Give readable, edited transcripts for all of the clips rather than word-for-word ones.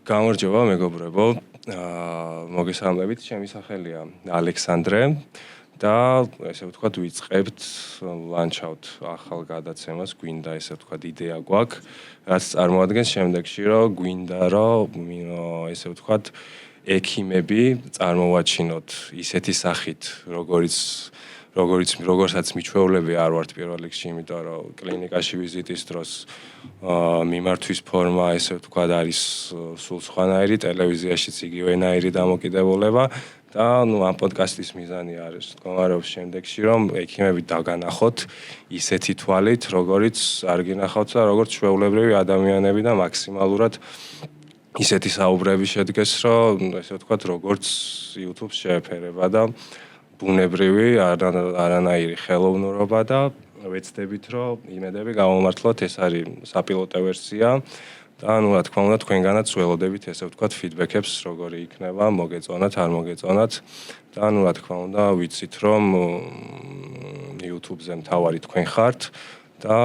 გამარჯობა მეგობრებო. მოგესალმებით, ჩემი სახელია ალექსანდრე და ესე ვთქვათ ვიწყებთ ლანჩაუთ ახალ გადაცემას, გვინდა ესე ვთქვათ იდეა გვაქვს, რაც წარმოადგენს შემდეგში, რომ გვინდა რომ ესე ვთქვათ ექიმები წარმოვაჩინოთ ისეთი სახით, როგორცაც მიჩვეულები არ ვართ პირველ რიგში, იმიტომ რომ კლინიკაში ვიზიტის დროს მიმართვის ფორმა ესე ვთქვათ არის სულ სხვანაირი, ტელევიზიაშიც იგივენაირი დამოკიდებულება და ამ პოდკასტის მიზანი არის მდგომარეობს შემდეგში, რომ ექიმები დაგანახოთ ისეთი თვალით, როგორიც არ გინახავთ და როგორც ჩვეულებრივი ადამიანები და მაქსიმალურად ისეთი საუბრები შედგეს, რომ ესე ვთქვათ როგორც YouTube-ს შეეფერება და ბუნებრივი არანაირი ხელოვნურობა და ვეცდებით, რომ იმედები გავამართლოთ, ეს არის საპილოტო ვერსია და რა თქმა უნდა თქვენგანაც ველოდებით ესე ვთქვათ ფიდბექებს, როგორი იქნება, მოგეწონათ, არ მოგეწონათ და რა თქმა უნდა ვიცით, რომ YouTube-ზე მთავარი თქვენ ხართ და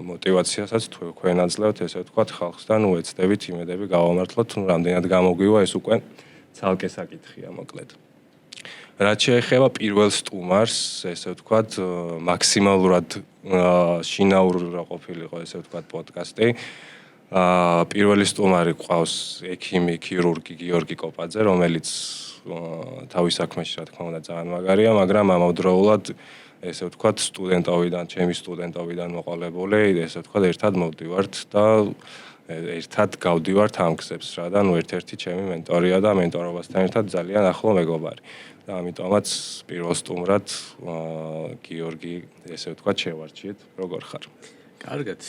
მოტივაციასაც თქვენ აძლევთ ესე ვთქვათ ხალხს და ვეცდებით იმედები გავამართლოთ, რამდენად გამოგვივა ეს უკვე ცალკე საკითხია მოკლედ. რაც შეეხება პირველ სტუმარს, ესე ვთქვათ, მაქსიმალურად შინაური ყოფილიყო ესე ვთქვათ პოდკასტი. პირველი სტუმარი ყავს ექიმი, ქირურგი გიორგი კოპაძე, რომელიც თავის საქმეში რა თქმა უნდა ძალიან მაგარია, მაგრამ ამავდროულად ესე ვთქვათ ჩემი სტუდენტობიდან მოყოლებული, ესე ვთქვათ, ერთად მოვდივართ და ერთად გავდივართ ამ გზებს რა და ერთ-ერთი ჩემი მენტორია და მენტორობასთან ერთად ძალიან ახლო მეგობარი. და ამიტომაც პირველ სტუმრად გიორგი ესე ვთქვათ შევარჩიეთ, როგორ ხარ? კარგად.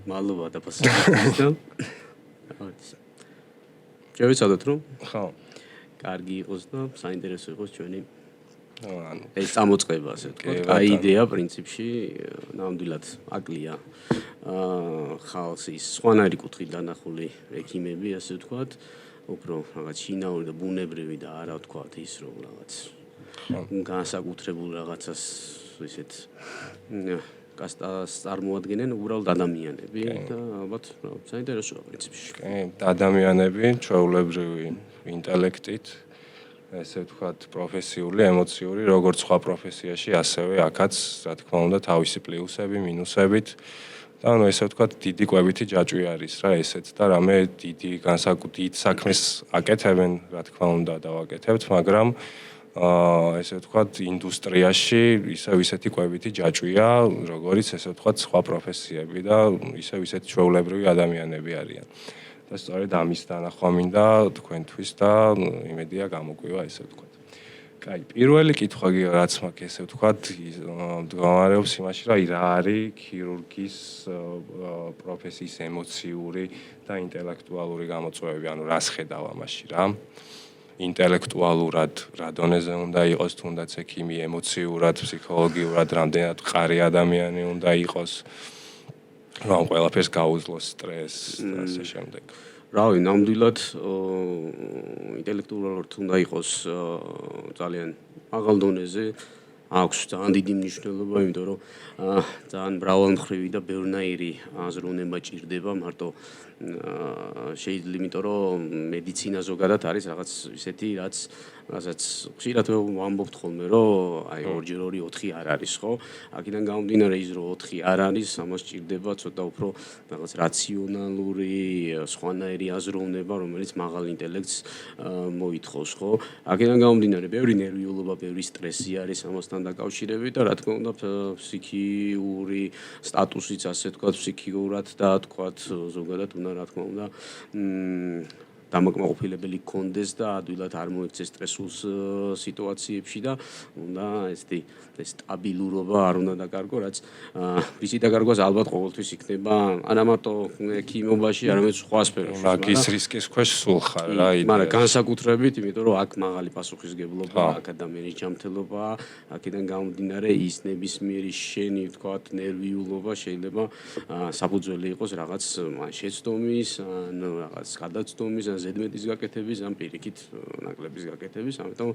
მადლობა დაფასებისთვის. შევეცადოთ რომ ხო. კარგი იყოს და საინტერესო იყოს ჩვენი ეს წამოწყება, ასე ვთქვათ. აი იდეა პრინციპში ნამდვილად აკლია. ხალხს ის სხვანაირი კუთხით დანახული ექიმები, ასე ვთქვათ. უფრო რაღაც შინაური და ბუნებრივი და არა ვთქვათ ის რომ რაღაც განსაკუთრებულ რაღაცას ისეთ კასტას წარმოადგენენ უბრალოდ ადამიანები და ალბათ საინტერესოა პრინციპში. ადამიანები ჩვეულებრივი ინტელექტით ესე ვთქვათ პროფესიული, ემოციური, როგორც სხვა პროფესიაში, ასევე აქაც რა თქმა უნდა თავისი პლუსები, მინუსებით და ესე ვთქვათ დიდი კვებითი ჯაჭვი არის რა ესეც და რამე დიდი განსაკუთრებით საქმეს აკეთებენ რა თქმა უნდა და ვაკეთებთ, მაგრამ ესე ვთქვათ ინდუსტრიაში ისეთი კვებითი ჯაჭვია, როგორც ესე ვთქვათ სხვა პროფესიები და ისეთი ჩვეულებრივი ადამიანები არიან. და სწორედ ამის დანახვა მინდა თქვენთვის და იმედია გამოგვივა ესე ვთქვათ. კაი, პირველი კითხვა რაც მაქვს ესე ვთქვათ, მდგომარეობს იმაში, რა არის ქირურგის პროფესიის ემოციური და ინტელექტუალური გამოწვევები, ანუ რას ხედავ ამაში რა? ინტელექტუალურად რა დონეზე უნდა იყოს თუნდაც ექიმი, ემოციურად, ფსიქოლოგიურად, რამდენად მყარი ადამიანი უნდა იყოს, რომ ყველაფერს გაუძლოს სტრესს და ასე შემდეგ. რავი, ნამდვილად ინტელექტუალურად უნდა იყოს ძალიან მაღალ დონეზე, აქვს ძალიან დიდი მნიშვნელობა, იმიტომ რომ ძალიან მრავალმხრივი და ბევრნაირი აზროვნება ჭირდება, მარტო შეიძლება, იმიტომ რომ მედიცინა ზოგადად არის რაღაც ისეთი, რასაც ხშირად ვამბობთ ხოლმე, რომ აი 2x2 4 არ არის, ხო? აქედან გამომდინარე ის რომ 4 არ არის, ამას ჭირდება ცოტა უფრო რაღაც რაციონალური, სხვანაირი აზროვნება, რომელიც მაღალ ინტელექტს მოითხოვს, ხო? აქედან გამომდინარე ბევრი ნერვიულობა, ბევრი სტრესი არის ამასთან დაკავშირებით და რა თქმა უნდა ფსიქიური სტატუსიც ასე თქვა ფსიქიურად და თქვა ზოგადად უნდა რა თქმა უნდა დამაკმაყოფილებელი კონდეს და ადვილად არ მოექცეს სტრესულ სიტუაციებში და უნდა ეს სტაბილურობა არ უნდა დაკარგო, რაც ვიცი დაკარგვას ალბათ ყოველთვის იქნება არა მარტო ექიმობაში, არამედ სხვა სფეროში. მაგის რისკის ქვეშ სულ ხარ რა იდეა. მაგრამ განსაკუთრებით, იმიტომ რომ აქ მაღალი პასუხისგებლობა, აქ ადამიანის ჯანმრთელობა, აქედან გამომდინარე ის ნებისმიერი შენი ვთქვათ ნერვიულობა შეიძლება საფუძველი იყოს რაღაც შეცდომის, ან რაღაც გადაცდომის, ან ზედმეტის გაკეთების, ან პირიქით ნაკლების გაკეთების, ამიტომ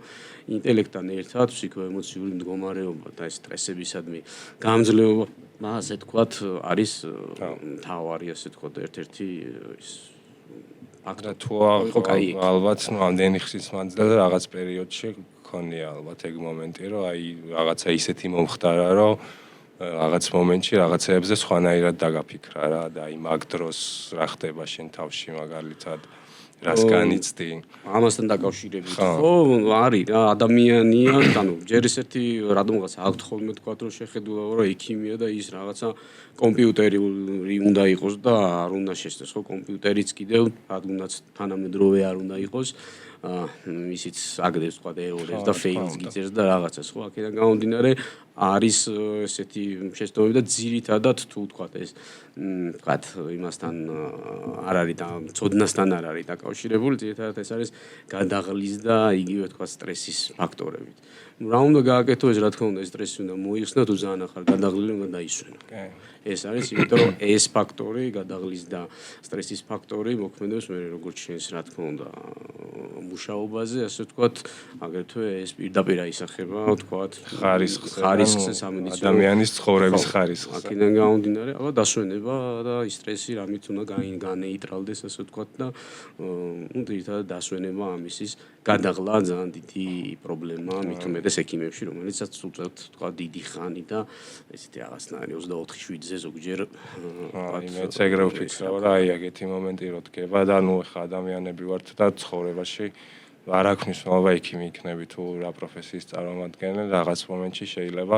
ინტელექტთან ერთად ფსიქოემოციური მდგომარეობა და ეს სტრესებისადმი გამძლეობა, ასე თქვათ, არის მთავარი, ასე თქვათ, ერთ-ერთი ის ფაქტორი თუ იყო კაი. ალბათ ნუ ამდენი ხნის მანძილზე რაღაც პერიოდში ქონია ალბათ ეგ მომენტი, რომ აი რაღაცა ისეთი მომხდარა, რომ რაღაც მომენტში რაღაცეებზე სხვანაირად დაგაფიქრა რა და აი მაგ დროს რა ხდება შენ თავში მაგალითად რას განიცდი? ამასთან დაკავშირებით ხო არის რა ადამიანია, ანუ ჯერ ისეთი რადგანაც აქვთ ხოლმე თქვა რომ შეხედულა რომ ექიმია და ის რაღაცა კომპიუტერი უნდა იყოს და არ უნდა შესწეს ხო კომპიუტერიც კიდევ რადგანაც თანამედროვე არ უნდა იყოს ისიც აგდებს თქვა ეორებს და ფეილს გიწერს და რაღაცას ხო აქედან გამომდინარე არის ესეთი შეცდომები და ძირითადად თუ თქვა ეს თქვა იმასთან არ არის და ცოდნასთან არ არის დაკავშირებული ძირითადად ეს არის გადაღლის და იგივე თქვა სტრესის ფაქტორებით. რა უნდა გააკეთო ეს რა თქმა უნდა ეს სტრესი უნდა მოიხსნა თუ ძალიან ახალ გადაღლილი უნდა დაისვენო. ეს არის იმიტომ რომ ეს ფაქტორი გადაღლის და სტრესის ფაქტორი მოქმედებს მე როგორც შენს რა თქმა უნდა მუშაობაზე ასე ვთქვათ აგრეთვე ეს პირდაპირ აისახება ვთქვათ ხარისხზე სამედიცინო ადამიანის ცხოვრების ხარისხზე აქედან გამომდინარე აბა დასვენება და სტრესი რამით უნდა განეიტრალდეს ასე ვთქვათ და ნუ ერთად დასვენება ამისის გადაღლა ძალიან დიდი პრობლემაა მით უმეტეს ექიმებში რომელიცაც უწევთ ვთქვათ დიდი ხანი და ესეთი რაღაცნაირი 24/7-ზე ზოგჯერ აი მეც ეგრე ვფიქრავ რა აი ეგეთი მომენტი რო დგება და ნუ ხა ადამიანები ვართ და ცხოვრებაში არ აქვს მნიშვნელობა ექიმი იქნები თუ რა პროფესიის წარმომადგენელი რაღაც მომენტში შეიძლება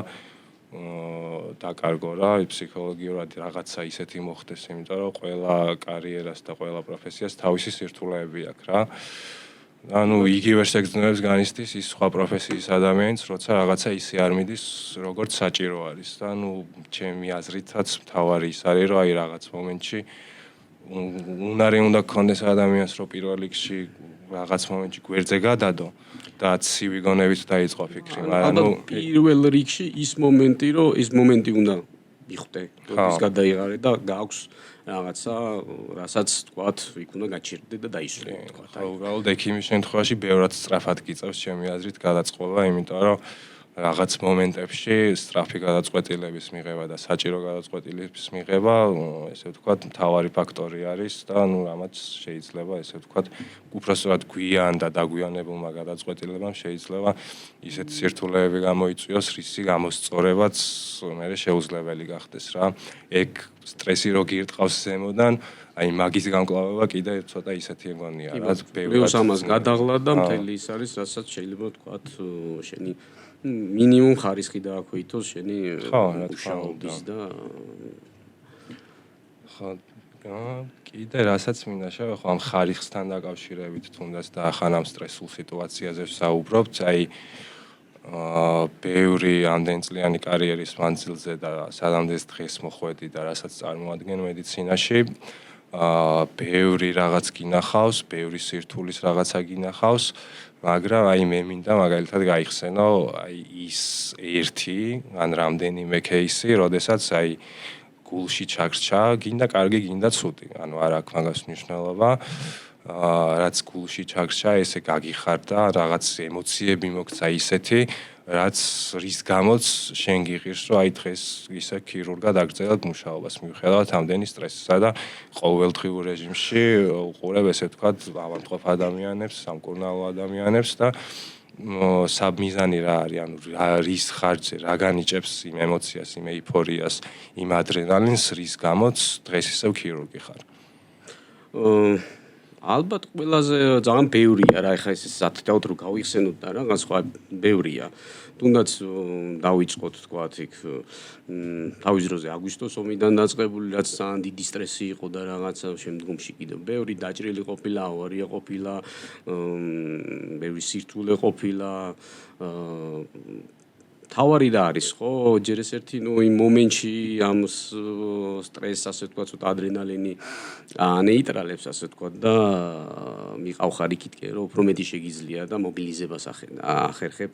დაკარგო რა ფსიქოლოგიურად რაღაცა ისეთი მოხდეს იმიტომ რომ ყველა კარიერას და ყველა პროფესიას თავისი სირთულეები აქვს რა ანუ იგივე შეგრძნებს განიცდის ის სხვა პროფესიის ადამიანიც, როცა რაღაცა ისე არ მიდის, როგორც საჭირო არის და ნუ ჩემი აზრითაც მთავარი ის არის, რომ აი რაღაც მომენტში უნარი უნდა გქონდეს ადამიანს, რომ პირველ რიგში რაღაც მომენტში გვერდზე გადადო და ცივი გონებით დაიწყო ფიქრი, მაგრამ ნუ პირველ რიგში ის მომენტი, რომ ის მომენტი უნდა მიხვდე, ის გადაიღარე და გააქვს რაღაცა, რასაც თქვათ, იქ უნდა გაჩერდე და დაისვენე, თქვათ. ხო, უბრალოდ ექიმის შემთხვევაში ბევრად სწრაფად გიწევს ჩემი აზრით გადაწყვეტა, იმიტომ რომ რაღაც მომენტებში სწრაფი გადაწყვეტილების მიღება და საჭირო გადაწყვეტილების მიღება, ესე ვთქვათ, მთავარი ფაქტორი არის და ნუ რამაც შეიძლება, ესე ვთქვათ, უпростоრად გვიან და დაგვიანებულმა გადაწყვეტილებამ შეიძლება ისეთ სირთულეები გამოიწვიოს, რისი გამოსწორებაც მერე შეუძლებელი გახდეს რა. ეგ სტრესი რო გირტყავს ზემოდან, აი მაგის გამკლავება კიდე ცოტა ისეთი ეგონია რა. პლუს ამას გადაღლა და მთელი ის არის, რასაც შეიძლება ვთქვათ, შენი მინიმუმ ხარისხი დააქვეითოს შენი მუშაობის და ხო კიდე რასაც მინდა შევეხო ამ ხარისხთან დაკავშირებით თუნდაც და ახან ამ სტრესულ სიტუაციაზე ვსაუბრობთ, აი ბევრი ამდენწლიანი კარიერის მანძილზე და სანამდე დღეს მოხვედი და რასაც წარმოადგენ მედიცინაში ბევრი რაღაც გინახავს, ბევრი სირთულის რაღაცა გინახავს, მაგრამ აი მე მინდა მაგალითად გაიხსენო აი ის ერთი ან რამდენიმე кейსი, როდესაც აი გულში ჩაგრჩა, გინდა კარგი, გინდა ცუდი, ანუ არ აქვს მაგას მნიშვნელობა. რაც გულში ჩაგრჩა, ესე გაგიხარდა, რაღაც ემოციები მოგცა ისეთი, რაც რის გამოც შენ გიღირს, რომ აი დღეს ისე ქირურგად აგრძელებ მუშაობას მიუხედავად ამდენი სტრესისა და ყოველდღიურ რეჟიმში უყურებ ესე ვთქვათ, ავადმყოფ ადამიანებს, სამკურნალო ადამიანებს და საბმიზანი რა არის, ანუ რის ხარჯზე რა განიჭებს იმ ემოციას, იმ ეიფორიას, იმ ადრენალინს, რის გამოც დღეს ისევ ქირურგი ხარ. ალბათ ყველაზე ძალიან ბევრია რა, ეხლა ეს სათითაოდ რო გავიხსენოთ და რაღაც სხვა ბევრია. თუნდაც დავიწყოთ თქვათ იქ თავის დროზე აგვისტოს ომიდან დაწყებული, რაც ძალიან დიდი სტრესი იყო და რაღაცა შემდგომში კიდევ ბევრი დაჭრილი ყოფილა, ავარია ყოფილა, ბევრი სირთულე ყოფილა, თავარი რა არის ხო ჯერ ეს ერთი ნუ იმ მომენტში ამ სტრესს ასე ვთქვათ ცოტა ადრენალინი ნეიტრალებს ასე ვთქვათ და მიყავხარ იქითკენ რომ უფრო მეტი შეგიძლია და მობილიზებას ახერხებ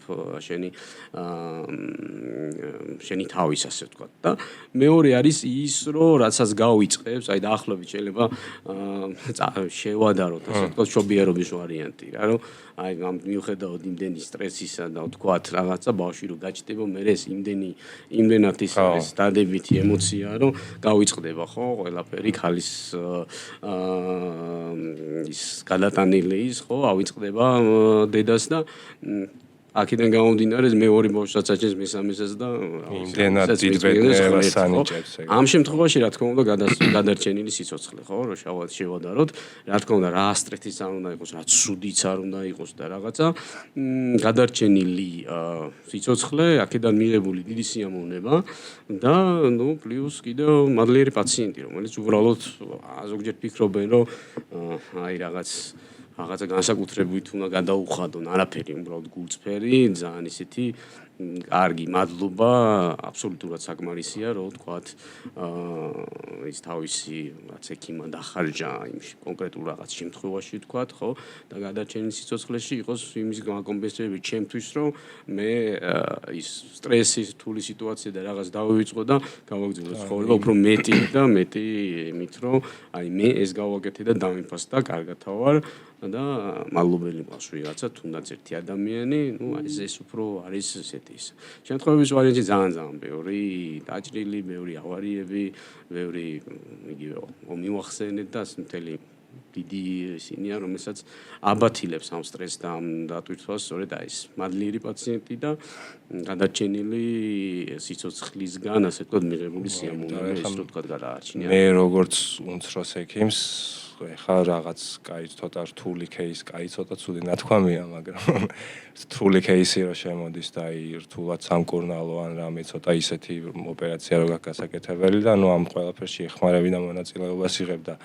შენი თავის ასე ვთქვათ და მეორე არის ის რომ რაცაც გავიწყებს აი დაახლოებით შეიძლება შევადაროთ ასე ვთქვათ შობიარობის ვარიანტი რა რომ აი ამ მიუხედავად იმდენი სტრესისა და ვთქვათ რაღაცა ბავშვი რო გაჩნდება მე ეს იმდენად ის არის დადებითი ემოცია რომ გავიწყდება ხო ყველაფერი ხალის ის გადატანილი ის ხო ავიწყდება დედას და აქედან გამომდინარე მე ორი ბავშვსაც აჩენს მესამესაც და იმდენად დიდ ბედნიერებას ანიჭებს ეგ. ამ შემთხვევაში რა თქმა უნდა გადარჩენილი სიცოცხლე ხო რომ შევადაროთ რა თქმა უნდა რა ასტრეთის არ უნდა იყოს რა ცუდიც არ უნდა იყოს და რაღაცა გადარჩენილი სიცოცხლე აქედან მიღებული დიდი სიამოვნება და ნუ პლუს კიდევ მადლიერი პაციენტი რომელიც უბრალოდ ზოგჯერ ფიქრობენ რომ აი რაღაცა განსაკუთრებით უნდა გადაუხადონ, არაფერი, უბრალოდ გულწრფელი, ძალიან ისეთი კარგი მადლობა, აბსოლუტურად საკმარისია, რომ ვთქვათ, ის თავისი რაც ექიმმა დახარჯა იმ კონკრეტულ რაღაც შემთხვევაში, ვთქვათ, ხო, და გადარჩენილი სიცოცხლეში იყოს იმის კომპენსირებით ჩემთვის, რომ მე ის სტრესი, რთული სიტუაცია და რაღაც დავივიწყო და გავაგრძელო ცხოვრება უფრო მეტი და მეტი იმით, რომ აი მე ეს გავაკეთე და დამიფასდა, კარგად ვარ და მადლობელი მყავს ვიღაცა თუნდაც ერთი ადამიანი, ну ეს უფრო არის ესეთი ის. შემთხვევების ვარიანტი ძალიან ბევრი, დაჭრილი, ბევრი ავარიები, ბევრი იგივე მიმოხსენეთ და მთელი დიდი ისინია, რომელსაც აბათილებს ამ სტრესს და ამ დატვირთვას, სწორედ აი ეს მადლიერი პაციენტი და გადარჩენილი სიცოცხლისგან, ასე ვთქვათ, მიღებული სიამოვნება, ეს ვთქვათ, გადაარჩინია. მე როგორც უმცროს ექიმს ეხლა რაღაც კაი ცოტა რთული кейს, კაი ცოტა ცუდი ნათქვამია, მაგრამ რთული кейსი რო შემოდის და აი რთულად სამკურნალო ან რამე ცოტა ისეთი ოპერაცია რო გაქვს გასაკეთებელი და ნუ ამ ყველაფერში ეხმარები და მონაწილეობას იღებ და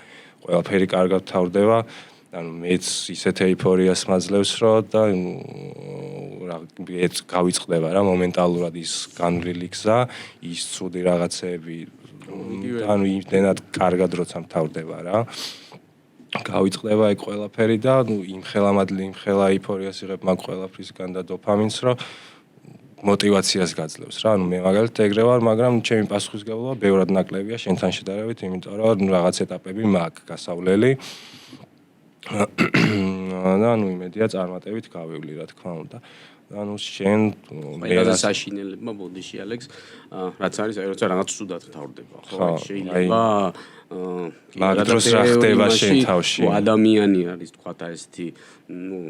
ყველაფერი კარგად თავდება. ანუ მეც ისეთ ეიფორიას მაძლევს რომ და ეს გავიწყდება რა მომენტალურად ის განვლილი გზა, ის ცუდი რაღაცები ანუ იმდენად კარგად როცა მთავრდება რა. გავიწყდება ეგ ყველაფერი და ნუ იმხელა ეიფორიას იღებ მაგ ყველაფრისგან და დოფამინს რომ мотивациას გაძლევს რა. ანუ მე მაგალითად ეგრე ვარ, მაგრამ ჩემი პასუხისგებლობა ბევრად ნაკლებია შენთან შედარებით, იმიტომ რომ რაღაც ეტაპები მაქვს გასავლელი. და ნუ იმედია წარმატებით გავივლი, რა თქმა უნდა. ანუ შენ მე საშინელებმა ბოდიში ალექს, რაც არის, აი როცა რაღაც ცუდად თავდება, ხო? შეიძლება მაგ დროს რა ხდება შენ თავში? ადამიანი არის, თქვათ, ესეთი, ნუ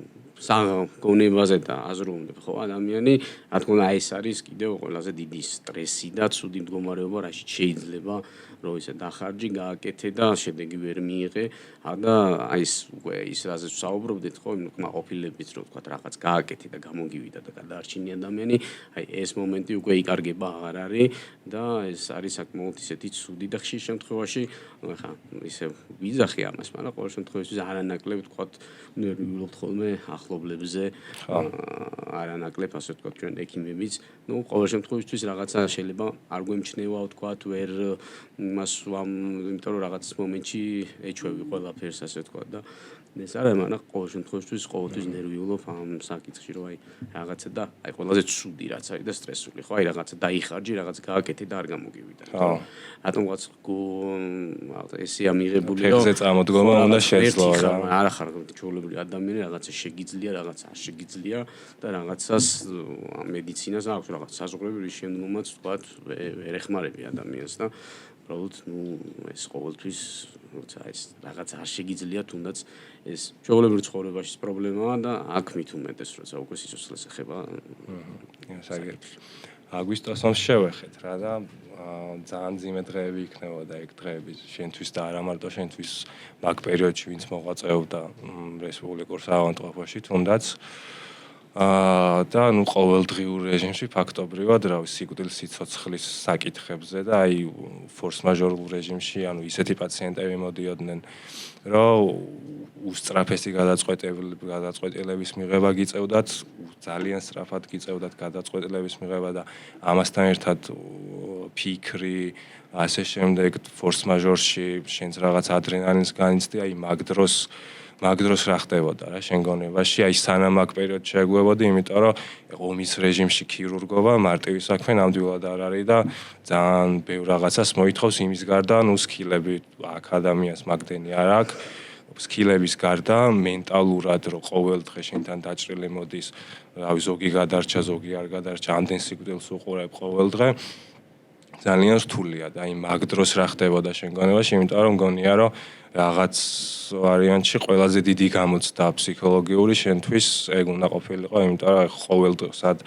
საგონებაზე და აზროვნებ ხო ადამიანი, რა თქმა უნდა ეს არის კიდევ ყველაზე დიდი სტრესი და ცუდი მდგომარეობა, რაშიც შეიძლება რომ ისე დახარჯი გააკეთე და შედეგი ვერ მიიღე და აი ეს უკვე ის რაზეც ვსაუბრობდით ხო იმ კმაყოფილებით რომ თქვა რაღაც გააკეთე და გამოგივიდა და გადაარჩინე ადამიანი, აი ეს მომენტი უკვე იკარგება აღარ არის და ეს არის საკმაოდ ისეთი ცუდი და ხშირ შემთხვევაში ხა ისე ვიძახი ამას, მაგრამ ყოველ შემთხვევაში არანაკლებ თქვა ნერვიულობთ ხოლმე ახლობლებზე არანაკლებ ასე თქვა ჩვენ ექიმებიც, ну ყოველ შემთხვევაში რაღაცა შეიძლება არ გვემჩნევა თქვა ვერ მას იმიტომ რომ რაღაც მომენტში ეჩვევი ყველაფერს ასე თქვა და ეს არა მაგრამ ყოველ შემთხვევაში ყოველთვის ნერვიულობ ამ საკითხში რომ აი რაღაცა და აი ყველაზე ცუდი რაც არის და სტრესული ხო აი რაღაცა დაიხარჯი რაღაც გააკეთე და არ გამოგივიდა რატომღაც ესე ამიღებული რომ ფეხზე წამოდგომა უნდა შეძლო რა არა ხარ ჩვეულებრივი ადამიანი რაღაცა შეგიძლია რაღაცა არ შეგიძლია და რაღაცას მედიცინას აქვს რაღაც საზღვრები შემდგომაც თქვა ვერ ეხმარები ადამიანს და უბრალოდ ნუ ეს ყოველთვის როცა ეს რაღაც არ შეგიძლია თუნდაც ეს ჩვეულებრივ ცხოვრებაში პრობლემაა და აქ მით უმეტეს როცა უკვე სიცოცხლეს ეხება აგვისტოსს შევეხეთ რა და ძალიან ძიმე დღეები იქნებოდა ეგ დღეები შენთვის და არა მარტო შენთვის მაგ პერიოდში ვინც მოღვაწეობდა რესპუბლიკურ საავადმყოფოში თუნდაც და ნუ ყოველდღიურ რეჟიმში ფაქტობრივად რა ვიცი სიკვდილის სიცოცხლის საკითხებზე და აი ფორს-მაჟორულ რეჟიმში ანუ ისეთი პაციენტები მოდიოდნენ რომ უსწრაფესი გადაწყვეტილების მიღება გიწევდათ ძალიან სწრაფად გიწევდათ გადაწყვეტილების მიღება და ამასთან ერთად ფიქრი ასე შემდეგ ფორს-მაჟორში შენს რაღაც ადრენალინს განიცდი აი მაგ დროს რა ხდებოდა რა შენ გონებაში აი სანამ აქ პერიოდში შეგვებოდი იმიტომ რომ ომის რეჟიმში ქირურგობა მარტივი საქმე ნამდვილად არ არის და ძალიან ბევრ რაღაცას მოითხოვს იმის გარდა ნუ სკილები აკადემიას მაგდენი არ აქვს სკილების გარდა მენტალურად რომ ყოველ დღე შენთან დაჭრილი მოდის რავი ზოგი გადარჩა ზოგი არ გადარჩა ამდენ სიკვდილს უყურებ ყოველ დღე ძალიან რთულია და იმ მაგ დროს რა ხდებოდა შენ გონებაში, იმიტომ რომ მგონია რომ რაღაც ვარიანტში ყველაზე დიდი გამოცდა ფსიქოლოგიური შენთვის ეგ უნდა ყოფილიყო, იმიტომ რომ ყოველ დღესად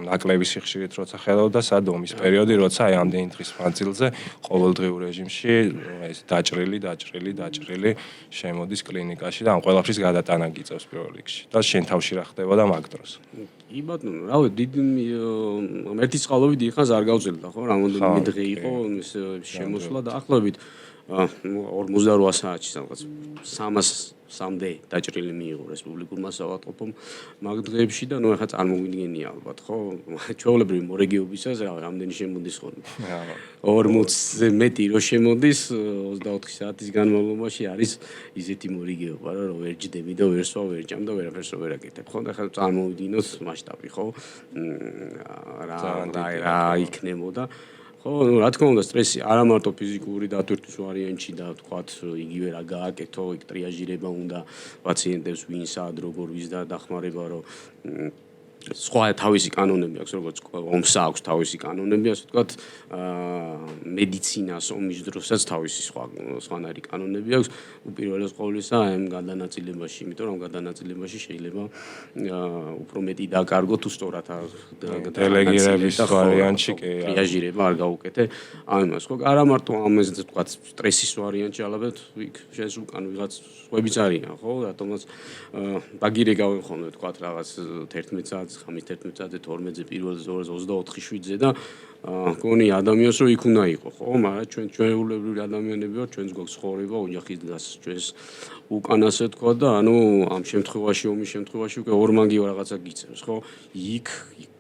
ნაკლების სიხშირით როცა ხედავდა სად ომის პერიოდი, როცა აი ამდენი დღის მანძილზე ყოველდღიურ რეჟიმში ეს დაჭრილი შემოდის კლინიკაში და ამ ყველაფრის გადატანა გიწევს პირველ რიგში. და შენ თავში რა ხდებოდა მაგ დროს? კი ბატონო, რა ვიცი, დიდი ერთი წყალობით იხას არ გავწელდა ხო, რამოდენიმე დღე იყო ის შემოსვლა და ახლობით 48 საათში რაღაც 303-მდე დაჭრილი მიიღო რესპუბლიკურმა საავადმყოფომ მაგ დღეებში და ნუ ახლა წარმოვიდგენია ალბათ ხო, ჩვეულებრივი მორეგეობისას რამდენი შემოდის ხოლმე. 40-ზე მეტი რო შემოდის 24 საათის განმავლობაში არის ისეთი მორიგეობა რომ ვერ ჯდები და ვერ სვა ვერ ჭამ და ვერაფერს ვერ აკეთებ ხო და ახლა წარმოვიდგინოთ მასშტაბი ხო რა იქნებოდა ხო, ну, რა თქმა უნდა, სტრესი არა მარტო ფიზიკური დატვირთვის ვარიანტში და თქვათ, იგივე რა გააკეთო, იქ ტრიაჟირება უნდა პაციენტებს ვინ სად როგორ ვის და დახმარება, რომ სხვა თავისი კანონები აქვს, როგორც ომსა აქვს თავისი კანონები, ასე ვთქვათ, მედიცინას ომის დროსაც თავისი სხვანაირი კანონები აქვს. უპირველეს ყოვლისა, ამ გადანაწილებაში, იმიტომ რომ გადანაწილებაში შეიძლება უფრო მეტი დაკარგო თუ სწორად დელეგირების ვარიანტში კი ტრიაჟირება არ გაუკეთე. ამას ხო, არა მარტო ამაზე ვთქვათ, სტრესის ვარიანტში, ალბათ იქ შენს უკან ვიღაც სხვებიც არიან, ხო, რატომაც დაგირეკავენ ხოლმე ვთქვათ რაღაც 11 საათს ხამის 11 საათზე 12-ზე პირველ 24-7-ზე და გონი ადამიანს რომ იქ უნდა იყო ხო მაგრამ ჩვენ ჩვეულებრივი ადამიანები ვართ ჩვენს გვაქვს ცხოვრება ოჯახის დგას ჩვენს უკან ასე თქვა და ანუ ამ შემთხვევაში ომის შემთხვევაში უკვე ორმაგი რაღაცა გიწევს ხო იქ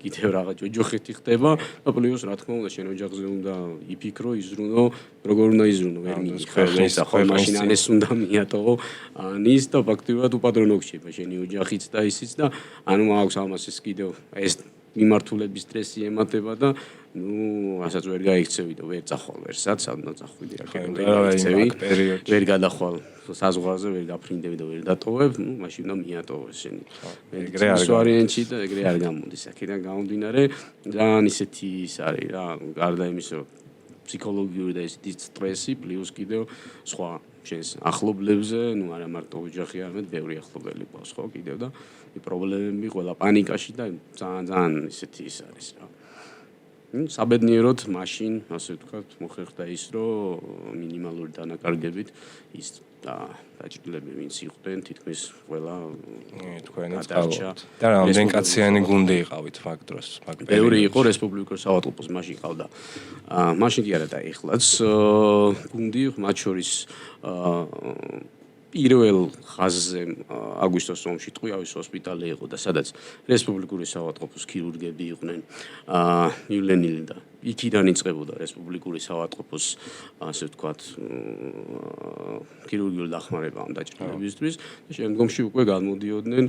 კიდევ რაღაც ოჯახეთი ხდება და პლუს რა თქმა უნდა შენ ოჯახზე უნდა იფიქრო იზრუნო როგორ უნდა იზრუნო ვერ მიიხერხეს ახლა მაშინ ანეს უნდა მიატოვო ანის და ფაქტობრივად უპატრონო გჭირდება შენი ოჯახიც და ისიც და ანუ მაქვს ამას ეს კიდევ ეს მიმართულების სტრესი ემატება და ну, ასაც ვერ გაიქცევი და ვერ წახვალ ვერსად, სადნა წახვიდი აქ ვერ გაიქცევი, ვერ გადახვალ საზღვარზე, ვერ გაფრინდები და ვერ დატოვებ, ну, მაშინ უნდა მიატოვო შენი. ეგრე არ ვარიანტი და ეგრე არ გამოდის. აქედან გამომდინარე, ძალიან ისეთი ის არის რა, გარდა იმისა, ფსიქოლოგიური და ისეთი სტრესი, პლუს კიდევ სხვა შენს ახლობლებზე, ну, არა მარტო ოჯახი, არამედ ბევრი ახლობელი ყავს, ხო, კიდევ და პრობლემები ყველა პანიკაში და ძალიან ისეთი ის არის რა. საბედნიეროდ მაშინ ასე ვთქვათ მოხერხდა ის რომ მინიმალური დანაკარგებით ის დაჭრილები ვინც იყვნენ თითქმის ყველა თქვენაც ყავთ და რამდენი კაციანი გუნდი იყავით მაგ დროს მაგ ბევრი იყო რესპუბლიკურ საავადმყოფოს მაშინ ყავდა მაშინ კი არა და ეხლაც გუნდი მათ შორის პირველ ხაზზე აგვისტოს ომში ტყვიავის ჰოსპიტალი იყო და სადაც რესპუბლიკური საავადმყოფოს ქირურგები იყვნენ მივლენილი და იქიდან იწყებოდა რესპუბლიკური საავადმყოფოს ასე ვთქვათ ქირურგიული დახმარება ამ დაჭრილებისთვის და შემდგომში უკვე გადმოდიოდნენ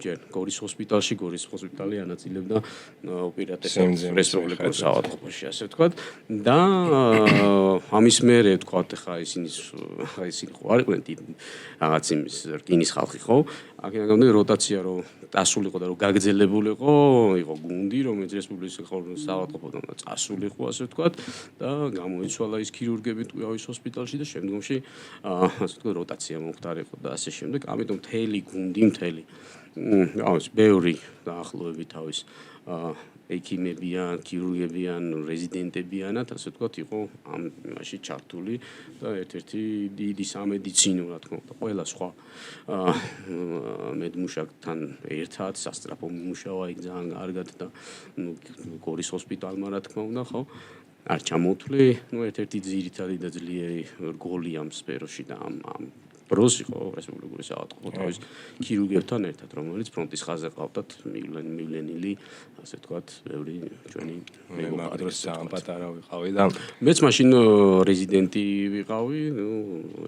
ჯერ გორის ჰოსპიტალი ანაწილებდა ოპერატებს რესპუბლიკურ საავადმყოფოში ასე ვთქვათ და ამის მერე ვთქვათ ხა ისინი ხო არ იყვნენ რაღაც იმის რკინის ხალხი ხო აქედან გამომდინარე როტაცია რომ დასულიყო და რომ გაგრძელებულიყო იყო გუნდი რომელიც რესპუბლიკის საავადმყოფოდან წასულიყო ასე ვთქვათ და გამოიცვალა ის ქირურგები ტყვიავის ჰოსპიტალში და შემდგომში ასე ვთქვათ როტაცია მომხდარიყო და ასე შემდეგ ამიტომ მთელი გუნდი ავს ბევრი დაახლოებით თავის ექიმებიან, ქირურგებიან, რეზიდენტებიანად, ასე ვთქვათ, იყო ამ იმაში ჩართული და ერთ-ერთი დიდი სამედიცინო, რა თქმა უნდა, ყველა სხვა მედმუშაკთან ერთად სასწრაფო მიმუშავა იქ ძალიან კარგად და გორის ჰოსპიტალმა, რა თქმა უნდა, ხო? არ ჩამოთვლი, ერთ-ერთი ძირითადი და ძლიერი რგოლი ამ სფეროში და ამ დროს იყო რესპუბლიკური საავადმყოფო თავის ქირურგებთან ერთად, რომელიც ფრონტის ხაზზე ყავდათ მივლენილი, ასე ვთქვათ, ბევრი ჩვენი მეგობრები ძალიან პატარა ვიყავი და მეც მაშინ რეზიდენტი ვიყავი,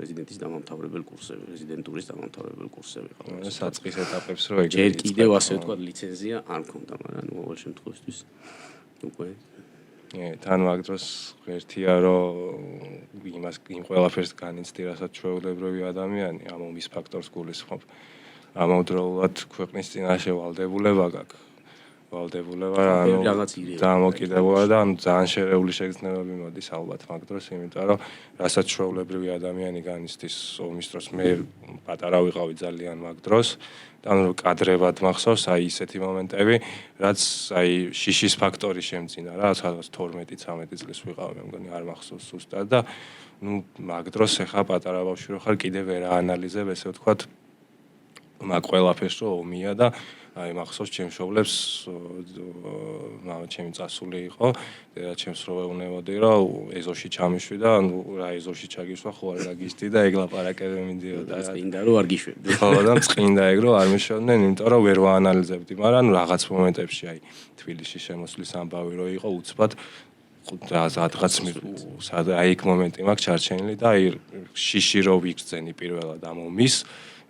რეზიდენტის დამამთავრებელ კურსზე, რეზიდენტურის დამამთავრებელ კურსზე ვიყავი. საწყის ეტაპებს რო ეგრე ჯერ კიდევ ასე ვთქვათ, ლიცენზია არ მქონდა, მაგრამ ყოველ შემთხვევაში უკვე თან მაგ დროს ღერთია რომ იმ ყველაფერს განიცდი რასაც ჩვეულებრივი ადამიანი ამ ომის ფაქტორს გულისხმობ ამავდროულად ქვეყნის წინაშე ვალდებულება გაქვს ვალდებულება დამოკიდებულა და ძალიან შერეული შეგრძნებები მოდის ალბათ მაგ დროს, იმიტომ რომ რასაც ჩვეულებრივი ადამიანი განიცდის ომის დროს, მე პატარა ვიყავი ძალიან მაგ დროს და კადრებად მახსოვს აი ისეთი მომენტები, რაც აი შიშის ფაქტორი შემძინა რა, სადღაც 12-13 წლის ვიყავი, მე მგონი არ მახსოვს ზუსტად და მაგ დროს ახლა პატარა ბავშვი რო ხარ კიდე ვერ აანალიზებ, ესე ვთქვათ, მაგ ყველაფერს რო ომია და აი მახსოვს ჩემ მშობლებს მამა ჩემი წასული იყო და ჩემს რო ეუბნებოდი რომ ეზოში ჩამიშვი და რა ეზოში ჩაგისვა ხო არ გაგისტი და ეგ ლაპარაკები მიდიოდა წინდა რომ არ გიშვებდი ხო და წინდა ეგ რომ არ მიშვებდნენ იმიტომ რომ ვერ ვაანალიზებდი მაგრამ რაღაც მომენტებში აი თბილისში შემოსვლის ამბავი რო იყო უცბად სადღაც აი ეგ მომენტი მაქვს ჩარჩენილი და აი შიში რო ვიგრძენი პირველად ამ ომის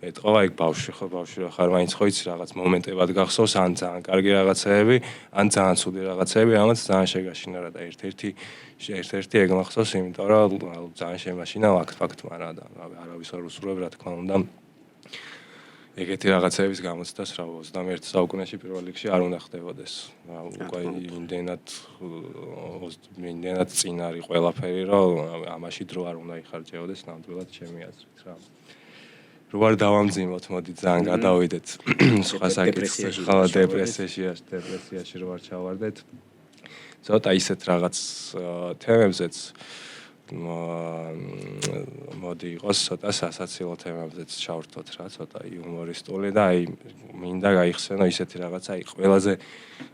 ეთყობა იქ ბავშვი რა ხარ მაინც ხო იცი რაღაც მომენტებად გახსოვს ან ძალიან კარგი რაღაცეები ან ძალიან ცუდი რაღაცეები რამაც ძალიან შეგაშინა რა და ერთ-ერთი ეგ მახსოვს იმიტომ რომ ძალიან შემაშინა ფაქტ მაგრამ და არავის არ უსურვებ რა თქმა უნდა ეგეთი რაღაცეების გამოცდას რა 21 საუკუნეში პირველ რიგში არ უნდა ხდებოდეს უკვე იმდენად წინ არის ყველაფერი რომ ამაში დრო არ უნდა იხარჯებოდეს ნამდვილად ჩემი აზრით რა რო არ დავამძიმოთ, მოდი ძალიან გადავიდეთ სხვა საკითხზე, ხო დეპრესიაში რო არ ჩავარდეთ. ცოტა ისეთ რაღაც თემებზეც მოდი იყოს ცოტა სასაცილო თემებზეც ჩავრთოთ რა, ცოტა იუმორისტული და აი მინდა გაიხსენო ისეთი რაღაცა, აი ყველაზე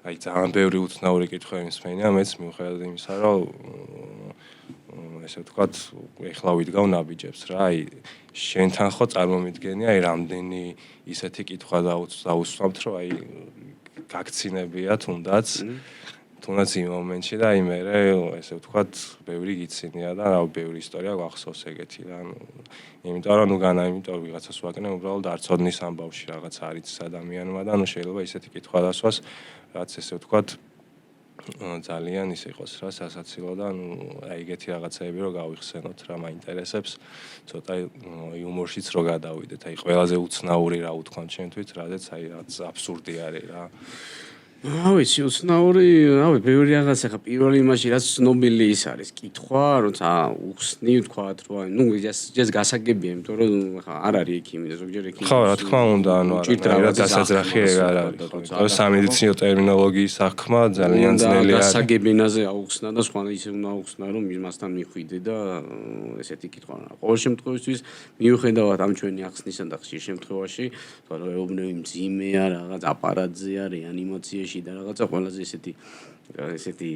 აი ძალიან ბევრი უცნაური კითხვები მსმენია, მეც მიუხედავად იმისა, რომ ესე ვთქვათ, ეხლა ვიდგავ ნაბიჯებს რა, აი შენთან ხო წარმომიდგენია, აი რამდენი ისეთი კითხვა დაუსვამთ, რომ აი გაქცინებია თუნდაც იმ მომენტში და აი მე ესე ვთქვათ, ბევრი გიცინია და რა ბევრი ისტორია გვახსოვს ეგეთი რა, იმიტომ რომ იმიტომ ვიღაცას ვაკნე უბრალოდ არ ცოდნის ამბავში რაღაც არის ადამიანმა და შეიძლება ისეთი კითხვა დასვას, რაც ესე ვთქვათ ძალიან ის იყოს რა სასაცილო და აი ეგეთი რაღაცეები რო გავიხსენოთ რა მაინტერესებს ცოტა იუმორშიც რო გადავიდეთ აი ყველაზე უცნაური რა უთქვამთ ჩემთვის რადგან აი რაც აბსურდი არის რა ვიცი უცნაური ბევრი რაღაცა ხა პირველ იმაში რაც ცნობილი ის არის კითხვა როცა უხსნი ვთქვათ რომ ეს გასაგებია იმიტომ რომ ხა არ არის ექიმი და ზოგჯერ ექიმი ხო რა თქმა უნდა რა დასაძრახი ეგ არ არის სამედიცინო ტერმინოლოგიის საქმე ძალიან ძნელი არის გასაგებინაზე აუხსნა და სხვა ისე უნდა აუხსნა რომ იმასთან მიხვიდე და ესეთი კითხვა ყოველ შემთხვევაში მიუხედავად ამ ჩვენი ახსნისა და ხშირ შემთხვევაში თქო რომ ეუბნები მძიმეა რაღაც აპარატზეა რეანიმაციაში და რაღაცა ყველაზე ესეთი